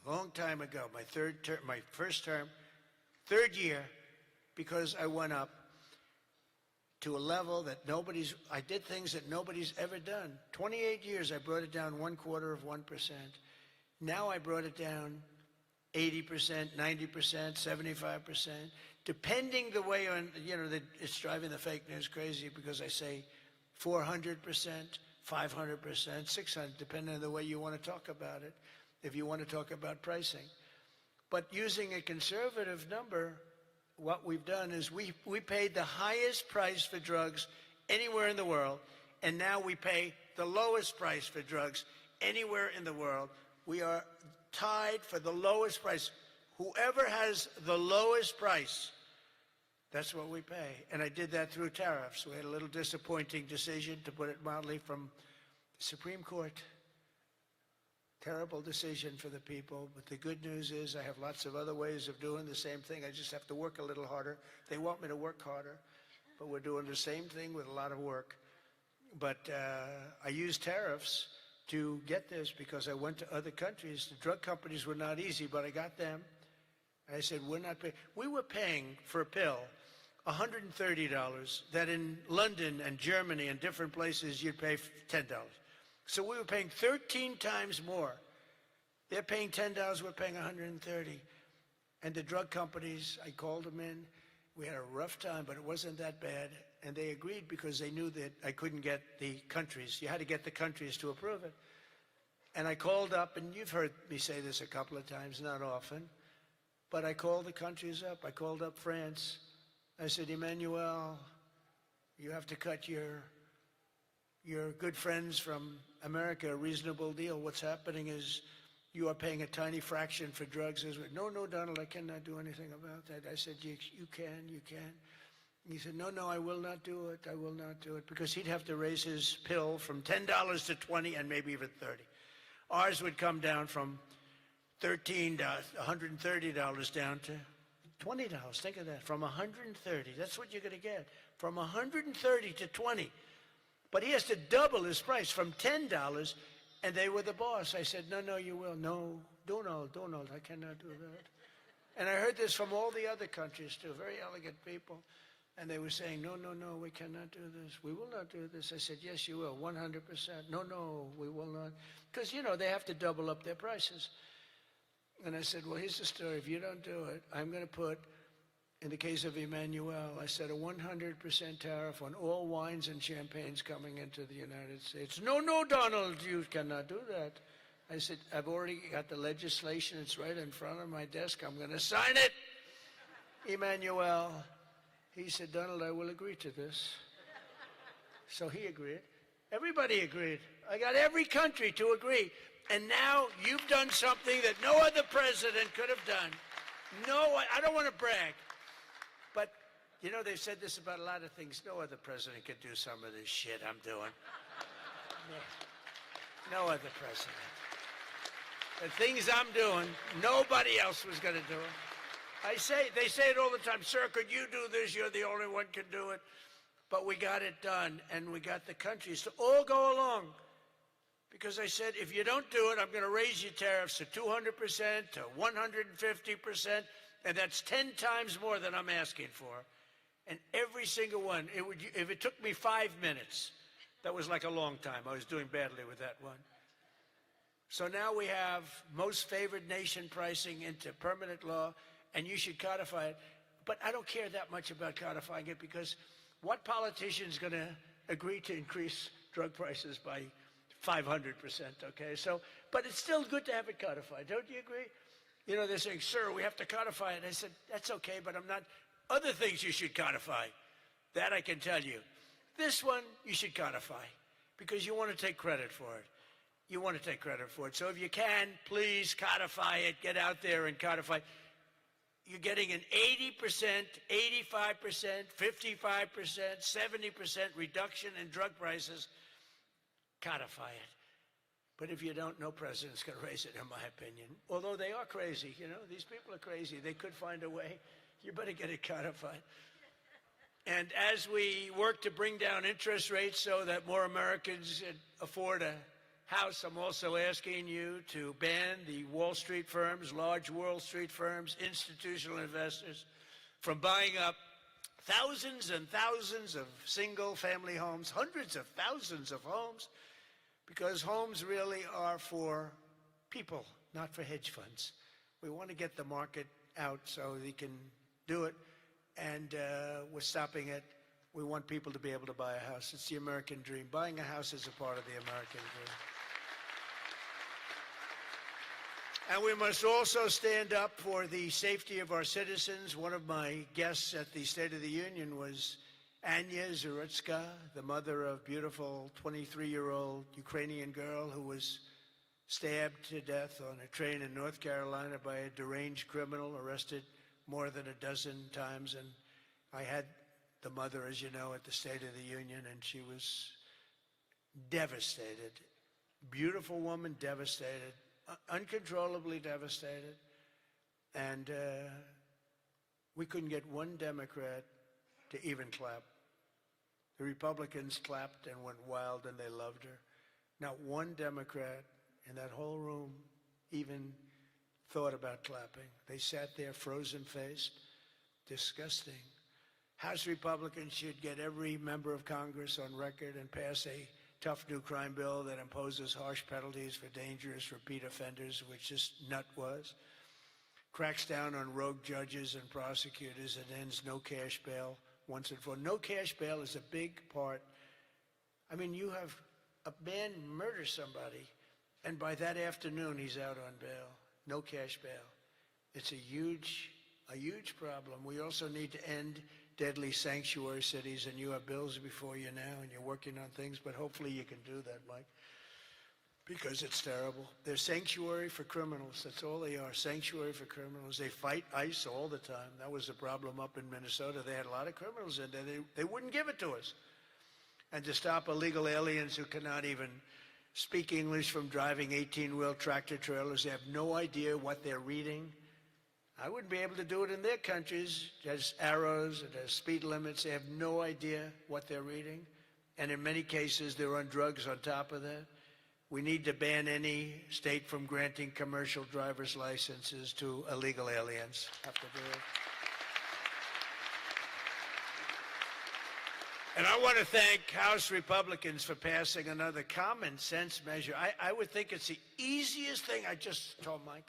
a long time ago, my first term, third year, because I went up, to a level that I did things that nobody's ever done. 28 years, I brought it down 1/4%. Now I brought it down 80%, 90%, 75%, depending the way it's driving the fake news crazy because I say 400%, 500%, 600, depending on the way you want to talk about it, if you want to talk about pricing. But using a conservative number, what we've done is we paid the highest price for drugs anywhere in the world, and now we pay the lowest price for drugs anywhere in the world. We are tied for the lowest price. Whoever has the lowest price, that's what we pay. And I did that through tariffs. We had a little disappointing decision, to put it mildly, from the Supreme Court. Terrible decision for the people, but the good news is I have lots of other ways of doing the same thing. I just have to work a little harder. They want me to work harder, but we're doing the same thing with a lot of work. But I used tariffs to get this because I went to other countries. The drug companies were not easy, but I got them. I said, we're not paying. We were paying for a pill $130 that in London and Germany and different places you'd pay $10. So we were paying 13 times more. They're paying $10, we're paying $130. And the drug companies, I called them in. We had a rough time, but it wasn't that bad. And they agreed because they knew that I couldn't get the countries. You had to get the countries to approve it. And I called up, and you've heard me say this a couple of times, not often, but I called the countries up. I called up France. I said, Emmanuel, you have to cut your good friends from America a reasonable deal. What's happening is you are paying a tiny fraction for drugs. No, Donald, I cannot do anything about that. I said, you can. He said, no, I will not do it. I will not do it. Because he'd have to raise his pill from $10 to $20 and maybe even $30. Ours would come down from $13, $130 down to $20. Think of that. From $130, that's what you're going to get. From $130 to $20. But he has to double his price from $10, and they were the boss. I said, no, you will. No, Donald, I cannot do that. And I heard this from all the other countries, too, very elegant people. And they were saying, no, we cannot do this. We will not do this. I said, yes, you will, 100%. No, we will not. Because, they have to double up their prices. And I said, well, here's the story. If you don't do it, I'm going to put, in the case of Emmanuel, I said a 100% tariff on all wines and champagnes coming into the United States. No, Donald, you cannot do that. I said, I've already got the legislation. It's right in front of my desk. I'm going to sign it. Emmanuel, he said, Donald, I will agree to this. So he agreed. Everybody agreed. I got every country to agree. And now you've done something that no other president could have done. No, I don't want to brag. But, they've said this about a lot of things. No other president could do some of this shit I'm doing. No other president. The things I'm doing, nobody else was going to do it. They say it all the time, sir, could you do this? You're the only one can do it. But we got it done, and we got the countries to all go along. Because I said, if you don't do it, I'm going to raise your tariffs to 200%, to 150%, and that's 10 times more than I'm asking for. And every single one, if it took me 5 minutes, that was like a long time. I was doing badly with that one. So now we have most favored nation pricing into permanent law, and you should codify it. But I don't care that much about codifying it, because what politician is going to agree to increase drug prices by 500%, okay? But it's still good to have it codified. Don't you agree? They're saying, sir, we have to codify it. I said, that's okay, but I'm not. Other things you should codify. That I can tell you. This one, you should codify, because you want to take credit for it. You want to take credit for it. So if you can, please codify it. Get out there and codify. You're getting an 80%, 85%, 55%, 70% reduction in drug prices. Codify it. But if you don't, no president's going to raise it, in my opinion. Although they are crazy, these people are crazy. They could find a way. You better get it codified. And as we work to bring down interest rates so that more Americans afford a house, I'm also asking you to ban the Wall Street firms, large Wall Street firms, institutional investors, from buying up thousands and thousands of single-family homes, hundreds of thousands of homes, because homes really are for people, not for hedge funds. We want to get the market out so they can do it, and we're stopping it. We want people to be able to buy a house. It's the American dream. Buying a house is a part of the American dream. And we must also stand up for the safety of our citizens. One of my guests at the State of the Union was Anya Zarutska, the mother of beautiful 23-year-old Ukrainian girl who was stabbed to death on a train in North Carolina by a deranged criminal, arrested more than a dozen times. And I had the mother, as you know, at the State of the Union, and she was devastated. Beautiful woman, devastated. Uncontrollably devastated, and we couldn't get one Democrat to even clap. The Republicans clapped and went wild, and they loved her. Not one Democrat in that whole room even thought about clapping. They sat there frozen-faced, disgusting. House Republicans should get every member of Congress on record and pass a tough new crime bill that imposes harsh penalties for dangerous repeat offenders, which this nut was, cracks down on rogue judges and prosecutors, and ends no cash bail once and for all. No cash bail is a big part. I mean, you have a man murder somebody, and by that afternoon, he's out on bail. No cash bail. It's a huge problem. We also need to end deadly sanctuary cities, and you have bills before you now, and you're working on things, but hopefully you can do that, Mike, because it's terrible. They're sanctuary for criminals. That's all they are, sanctuary for criminals. They fight ICE all the time. That was the problem up in Minnesota. They had a lot of criminals in there. They wouldn't give it to us. And to stop illegal aliens who cannot even speak English from driving 18-wheel tractor trailers, they have no idea what they're reading. I wouldn't be able to do it in their countries. There's arrows, there's speed limits. They have no idea what they're reading. And in many cases, they're on drugs on top of that. We need to ban any state from granting commercial driver's licenses to illegal aliens. Have to do it. And I want to thank House Republicans for passing another common sense measure. I would think it's the easiest thing. I just told Mike.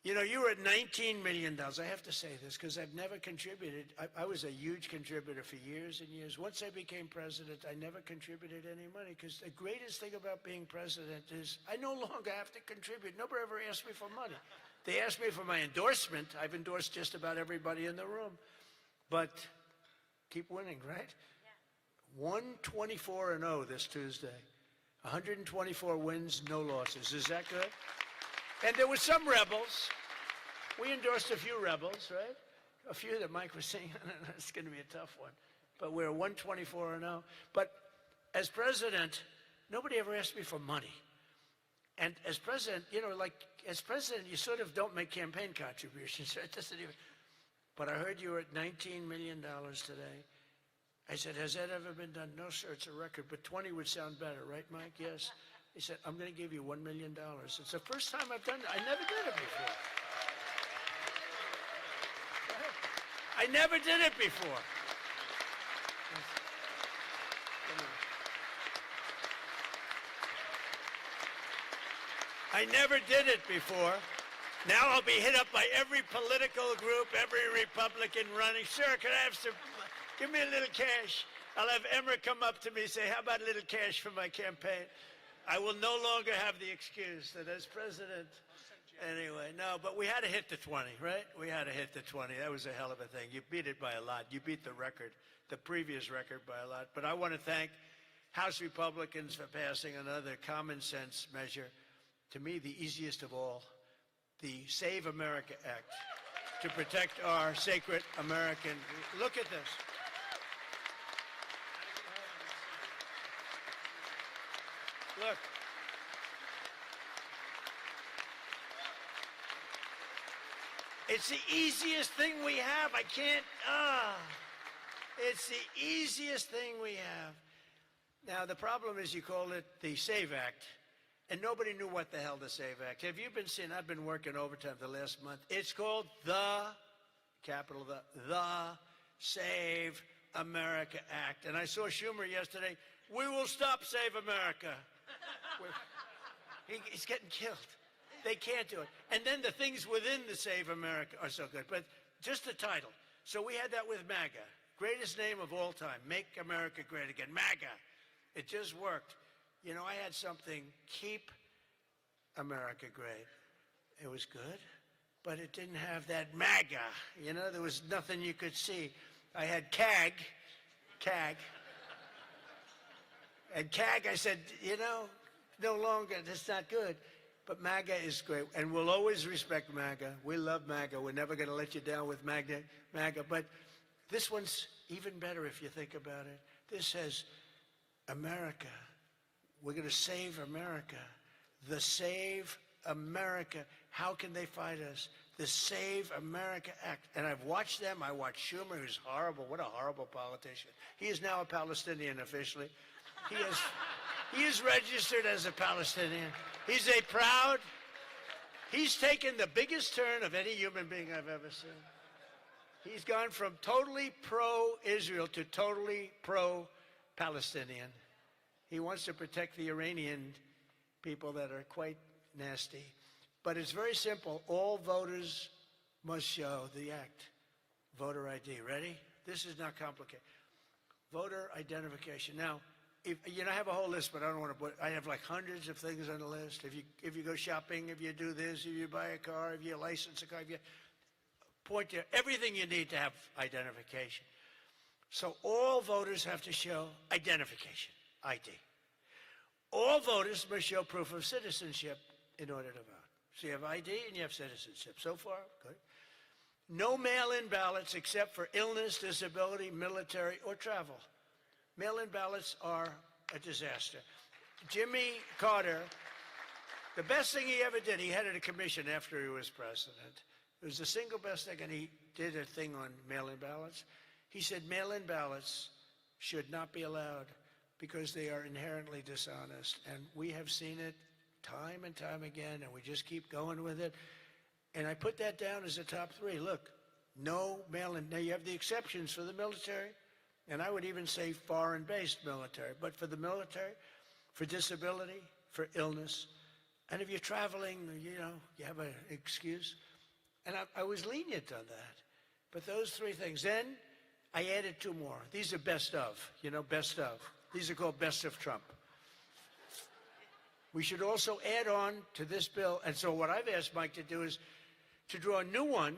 You know, you were at $19 million. I have to say this because I've never contributed. I was a huge contributor for years and years. Once I became president, I never contributed any money because the greatest thing about being president is I no longer have to contribute. Nobody ever asked me for money. They asked me for my endorsement. I've endorsed just about everybody in the room. But keep winning, right? Yeah. 124-0 this Tuesday. 124 wins, no losses. Is that good? And there were some rebels. We endorsed a few rebels, right? A few that Mike was saying, it's going to be a tough one. But we're 124-0. But as president, nobody ever asked me for money. And as president, you know, like as president, you sort of don't make campaign contributions. It doesn't even. But I heard you were at $19 million today. I said, has that ever been done? No, sir, it's a record. But 20 would sound better, right, Mike? Yes. He said, I'm going to give you $1 million. It's the first time I've done it. I never did it before. I never did it before. I never did it before. Now I'll be hit up by every political group, every Republican running. Sir, can I have some, give me a little cash. I'll have Emmer come up to me and say, how about a little cash for my campaign? I will no longer have the excuse that as president, anyway, no, but we had to hit the 20, right? We had to hit the 20. That was a hell of a thing. You beat it by a lot. You beat the record, the previous record by a lot. But I want to thank House Republicans for passing another common sense measure, to me the easiest of all, the Save America Act, to protect our sacred American. Look at this. Look. It's the easiest thing we have. I can't, it's the easiest thing we have. Now, the problem is you call it the SAVE Act, and nobody knew what the hell the SAVE Act. Have you been seeing, I've been working overtime the last month. It's called the capital of the Save America Act. And I saw Schumer yesterday. We will stop Save America. He's getting killed. They can't do it. And then the things within the Save America are so good. But just the title. So we had that with MAGA. Greatest name of all time. Make America Great Again. MAGA. It just worked. You know, I had something, Keep America Great. It was good, but it didn't have that MAGA. You know, there was nothing you could see. I had CAG. And CAG, I said, you know, no longer, that's not good. But MAGA is great, and we'll always respect MAGA. We love MAGA. We're never going to let you down with MAGA. But this one's even better if you think about it. This says, America. We're going to save America. The Save America. How can they fight us? The Save America Act. And I've watched them. I watched Schumer, who's horrible. What a horrible politician. He is now a Palestinian officially. He is registered as a Palestinian. He's taken the biggest turn of any human being I've ever seen. He's gone from totally pro-Israel to totally pro-Palestinian. He wants to protect the Iranian people that are quite nasty. But it's very simple. All voters must show the act. Voter ID. Ready? This is not complicated. Voter identification. Now, I have a whole list, but I don't want to put. I have like hundreds of things on the list. If you go shopping, if you do this, if you buy a car, if you license a car, if you point to everything you need to have identification. So all voters have to show identification, ID. All voters must show proof of citizenship in order to vote. So you have ID and you have citizenship. So far, good. No mail-in ballots except for illness, disability, military, or travel. Mail-in ballots are a disaster. Jimmy Carter, the best thing he ever did, he headed a commission after he was president. It was the single best thing, and he did a thing on mail-in ballots. He said mail-in ballots should not be allowed because they are inherently dishonest. And we have seen it time and time again, and we just keep going with it. And I put that down as a top 3. Look, no mail-in. Now, you have the exceptions for the military. And I would even say foreign-based military. But for the military, for disability, for illness, and if you're traveling, you have an excuse. And I was lenient on that. But those 3 things. Then I added 2 more. These are best of, best of. These are called best of Trump. We should also add on to this bill. And so what I've asked Mike to do is to draw a new one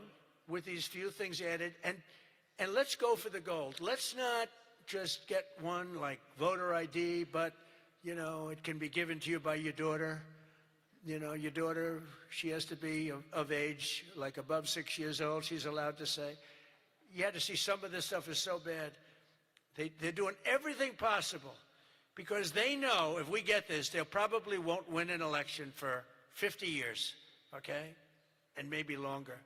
with these few things added. And let's go for the gold. Let's not just get one like voter ID, but, it can be given to you by your daughter. Your daughter, she has to be of age, like above 6 years old, she's allowed to say. You had to see some of this stuff is so bad. They're doing everything possible because they know if we get this, they probably won't win an election for 50 years, okay? And maybe longer.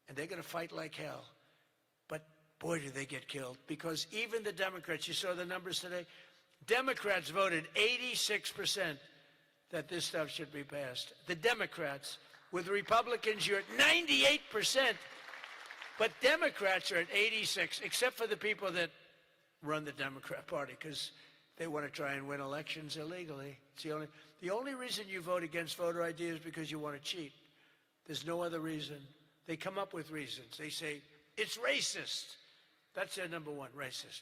And they're going to fight like hell. But boy, do they get killed. Because even the Democrats, you saw the numbers today, Democrats voted 86% that this stuff should be passed. The Democrats. With Republicans, you're at 98%. But Democrats are at 86%, except for the people that run the Democrat Party, because they want to try and win elections illegally. It's the only reason you vote against voter ID is because you want to cheat. There's no other reason. They come up with reasons. They say, it's racist. That's their number one, racist.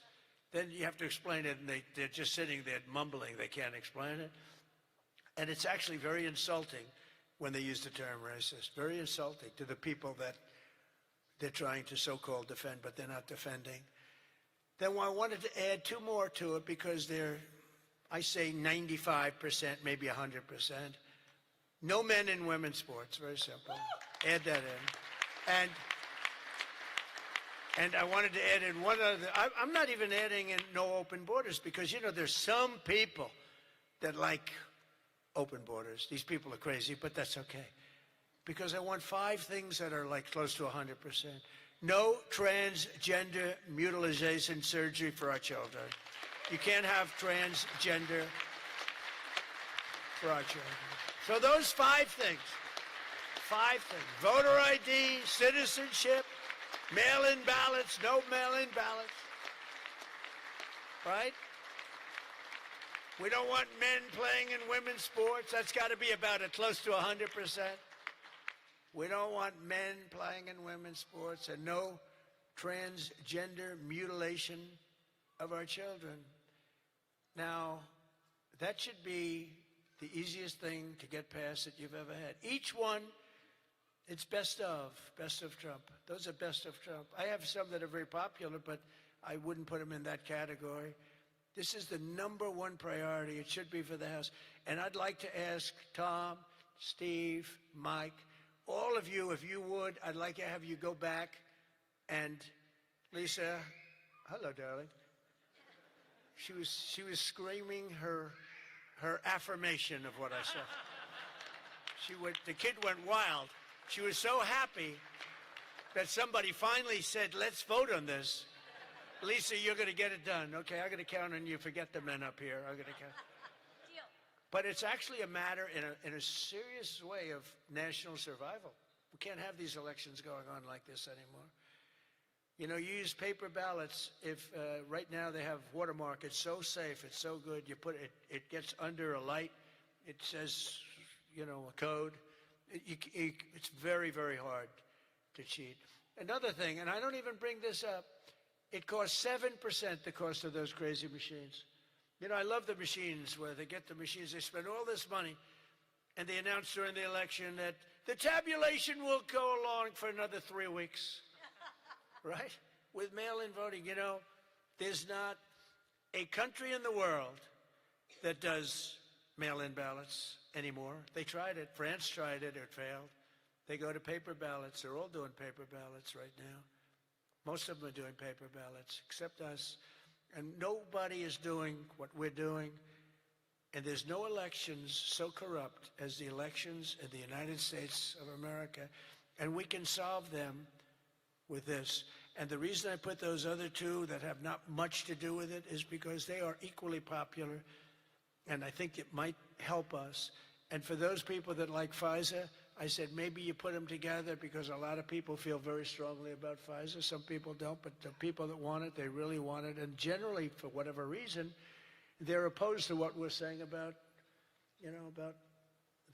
Then you have to explain it, and they're just sitting there mumbling. They can't explain it. And it's actually very insulting when they use the term racist. Very insulting to the people that they're trying to so-called defend, but they're not defending. Then I wanted to add 2 more to it because they're, I say 95%, maybe 100%. No men in women's sports, very simple. Add that in. And I wanted to add in one other, I'm not even adding in no open borders because, there's some people that like open borders. These people are crazy, but that's okay. Because I want 5 things that are like close to 100%. No transgender mutilation surgery for our children. You can't have transgender for our children. So those 5 things. 5 things. Voter ID, citizenship, Mail-in ballots, no mail-in ballots. Right? We don't want men playing in women's sports. That's got to be about close to 100%. We don't want men playing in women's sports, and no transgender mutilation of our children. Now, that should be the easiest thing to get past that you've ever had. Each one, it's best of Trump. Those are best of Trump. I have some that are very popular, but I wouldn't put them in that category. This is the #1 priority. It should be for the House. And I'd like to ask Tom, Steve, Mike, all of you, if you would, I'd like to have you go back and Lisa, hello, darling. She was screaming her affirmation of what I said. The kid went wild. She was so happy that somebody finally said, let's vote on this. Lisa, you're going to get it done. Okay, I'm going to count on you. Forget the men up here. I'm going to count. Deal. But it's actually a matter in a serious way of national survival. We can't have these elections going on like this anymore. You know, you use paper ballots. If right now they have watermark, it's so safe, it's so good. You put it, it gets under a light. It says, you know, a code. It's very, very hard to cheat. Another thing, and I don't even bring this up, it costs 7% the cost of those crazy machines. You know, I love the machines where they get the machines, they spend all this money, and they announce during the election that the tabulation will go along for another 3 weeks. Right? With mail-in voting, you know, there's not a country in the world that does mail-in ballots anymore. They tried it. France tried it. It failed. They go to paper ballots. They're all doing paper ballots right now. Most of them are doing paper ballots, except us. And nobody is doing what we're doing. And there's no elections so corrupt as the elections in the United States of America. And we can solve them with this. And the reason I put those other two that have not much to do with it is because they are equally popular, and I think it might help us. And for those people that like FISA, I said maybe you put them together because a lot of people feel very strongly about FISA. Some people don't, but the people that want it, they really want it. And generally, for whatever reason, they're opposed to what we're saying about, you know, about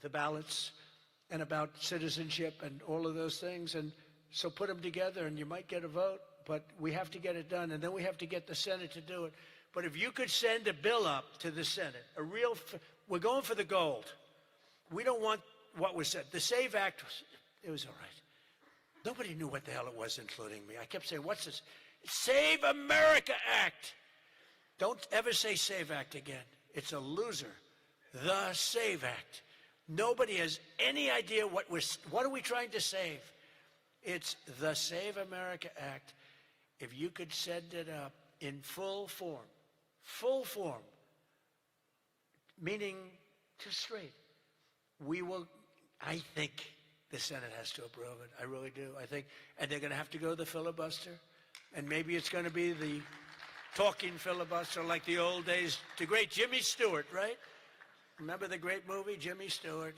the ballots and about citizenship and all of those things. And so put them together and you might get a vote, but we have to get it done. And then we have to get the Senate to do it. But if you could send a bill up to the Senate, we're going for the gold. We don't want what was said. The SAVE Act, it was all right. Nobody knew what the hell it was, including me. I kept saying, what's this? Save America Act. Don't ever say SAVE Act again. It's a loser. The SAVE Act. Nobody has any idea what are we trying to save? It's the Save America Act. If you could send it up in full form, meaning just straight, we will, I think the Senate has to approve it. I really do. I think, and they're going to have to go to the filibuster, and maybe it's going to be the talking filibuster like the old days, the great Jimmy Stewart, right? Remember the great movie, Jimmy Stewart?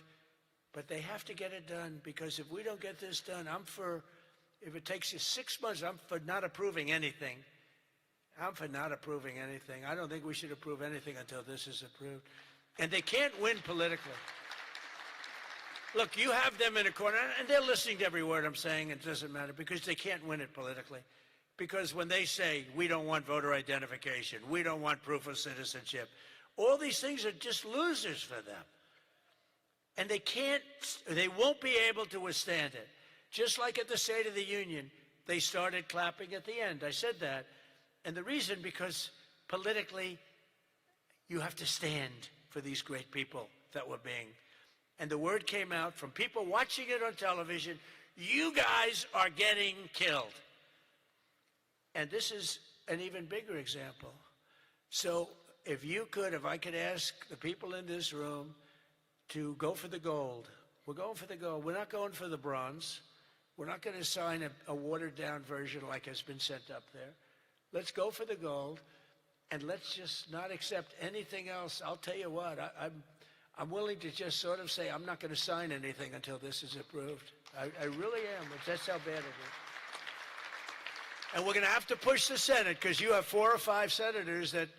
But they have to get it done, because if we don't get this done, if it takes you 6 months, I'm for not approving anything. I'm for not approving anything. I don't think we should approve anything until this is approved. And they can't win politically. Look, you have them in a corner, and they're listening to every word I'm saying, it doesn't matter, because they can't win it politically. Because when they say, we don't want voter identification, we don't want proof of citizenship, all these things are just losers for them. And they won't be able to withstand it. Just like at the State of the Union, they started clapping at the end. I said that. And the reason, because politically, you have to stand for these great people that were being. And the word came out from people watching it on television, you guys are getting killed. And this is an even bigger example. So if I could ask the people in this room to go for the gold. We're going for the gold. We're not going for the bronze. We're not going to sign a watered-down version like has been sent up there. Let's go for the gold, and let's just not accept anything else. I'll tell you what, I'm willing to just sort of say I'm not going to sign anything until this is approved. I really am. That's how bad it is. And we're going to have to push the Senate because you have 4 or 5 senators that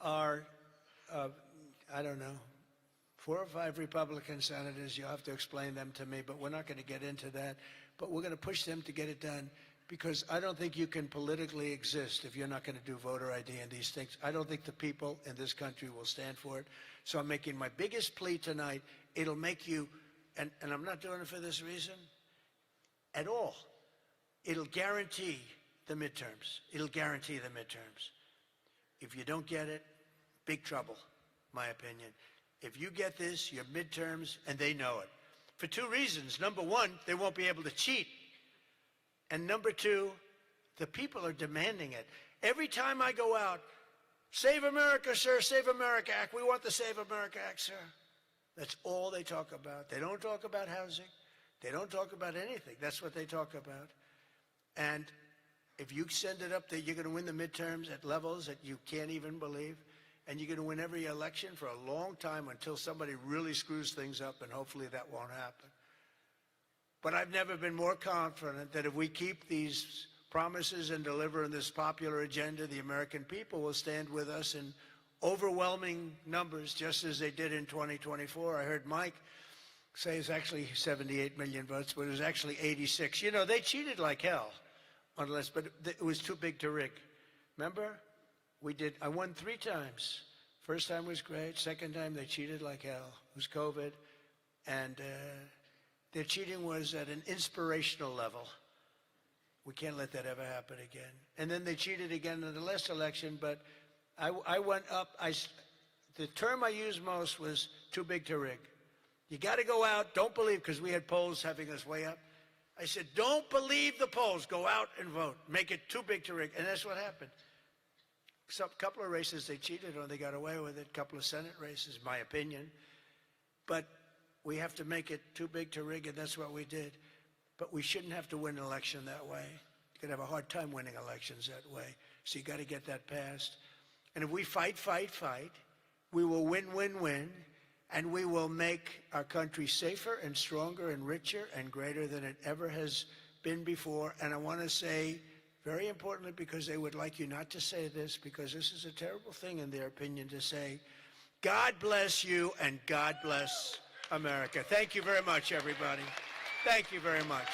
are, I don't know, 4 or 5 Republican senators. You'll have to explain them to me, but we're not going to get into that. But we're going to push them to get it done because I don't think you can politically exist if you're not going to do voter ID and these things. I don't think the people in this country will stand for it. So I'm making my biggest plea tonight. It'll make you, and I'm not doing it for this reason at all. It'll guarantee the midterms. It'll guarantee the midterms. If you don't get it, big trouble, my opinion. If you get this, your midterms, and they know it. For 2 reasons. Number one, they won't be able to cheat. And number 2, the people are demanding it. Every time I go out, Save America, sir, Save America Act. We want the Save America Act, sir. That's all they talk about. They don't talk about housing. They don't talk about anything. That's what they talk about. And if you send it up that you're going to win the midterms at levels that you can't even believe, and you're going to win every election for a long time until somebody really screws things up, and hopefully that won't happen. But I've never been more confident that if we keep these promises and deliver on this popular agenda, the American people will stand with us in overwhelming numbers, just as they did in 2024. I heard Mike say it's actually 78 million votes, but it was actually 86. You know, they cheated like hell on the list, but it was too big to rig. Remember? I won 3 times. First time was great. Second time, they cheated like hell. It was COVID. And their cheating was at an inspirational level. We can't let that ever happen again. And then they cheated again in the last election, but I went up. The term I used most was too big to rig. You got to go out. Don't believe, because we had polls having us way up. I said, don't believe the polls. Go out and vote. Make it too big to rig. And that's what happened. A couple of races they cheated on, they got away with it. A couple of Senate races, my opinion. But we have to make it too big to rig, and that's what we did. But we shouldn't have to win an election that way. You're going to have a hard time winning elections that way. So you got to get that passed. And if we fight, we will win, and we will make our country safer and stronger and richer and greater than it ever has been before. And I want to say, very importantly, because they would like you not to say this, because this is a terrible thing in their opinion to say, God bless you and God bless America. Thank you very much, everybody. Thank you very much.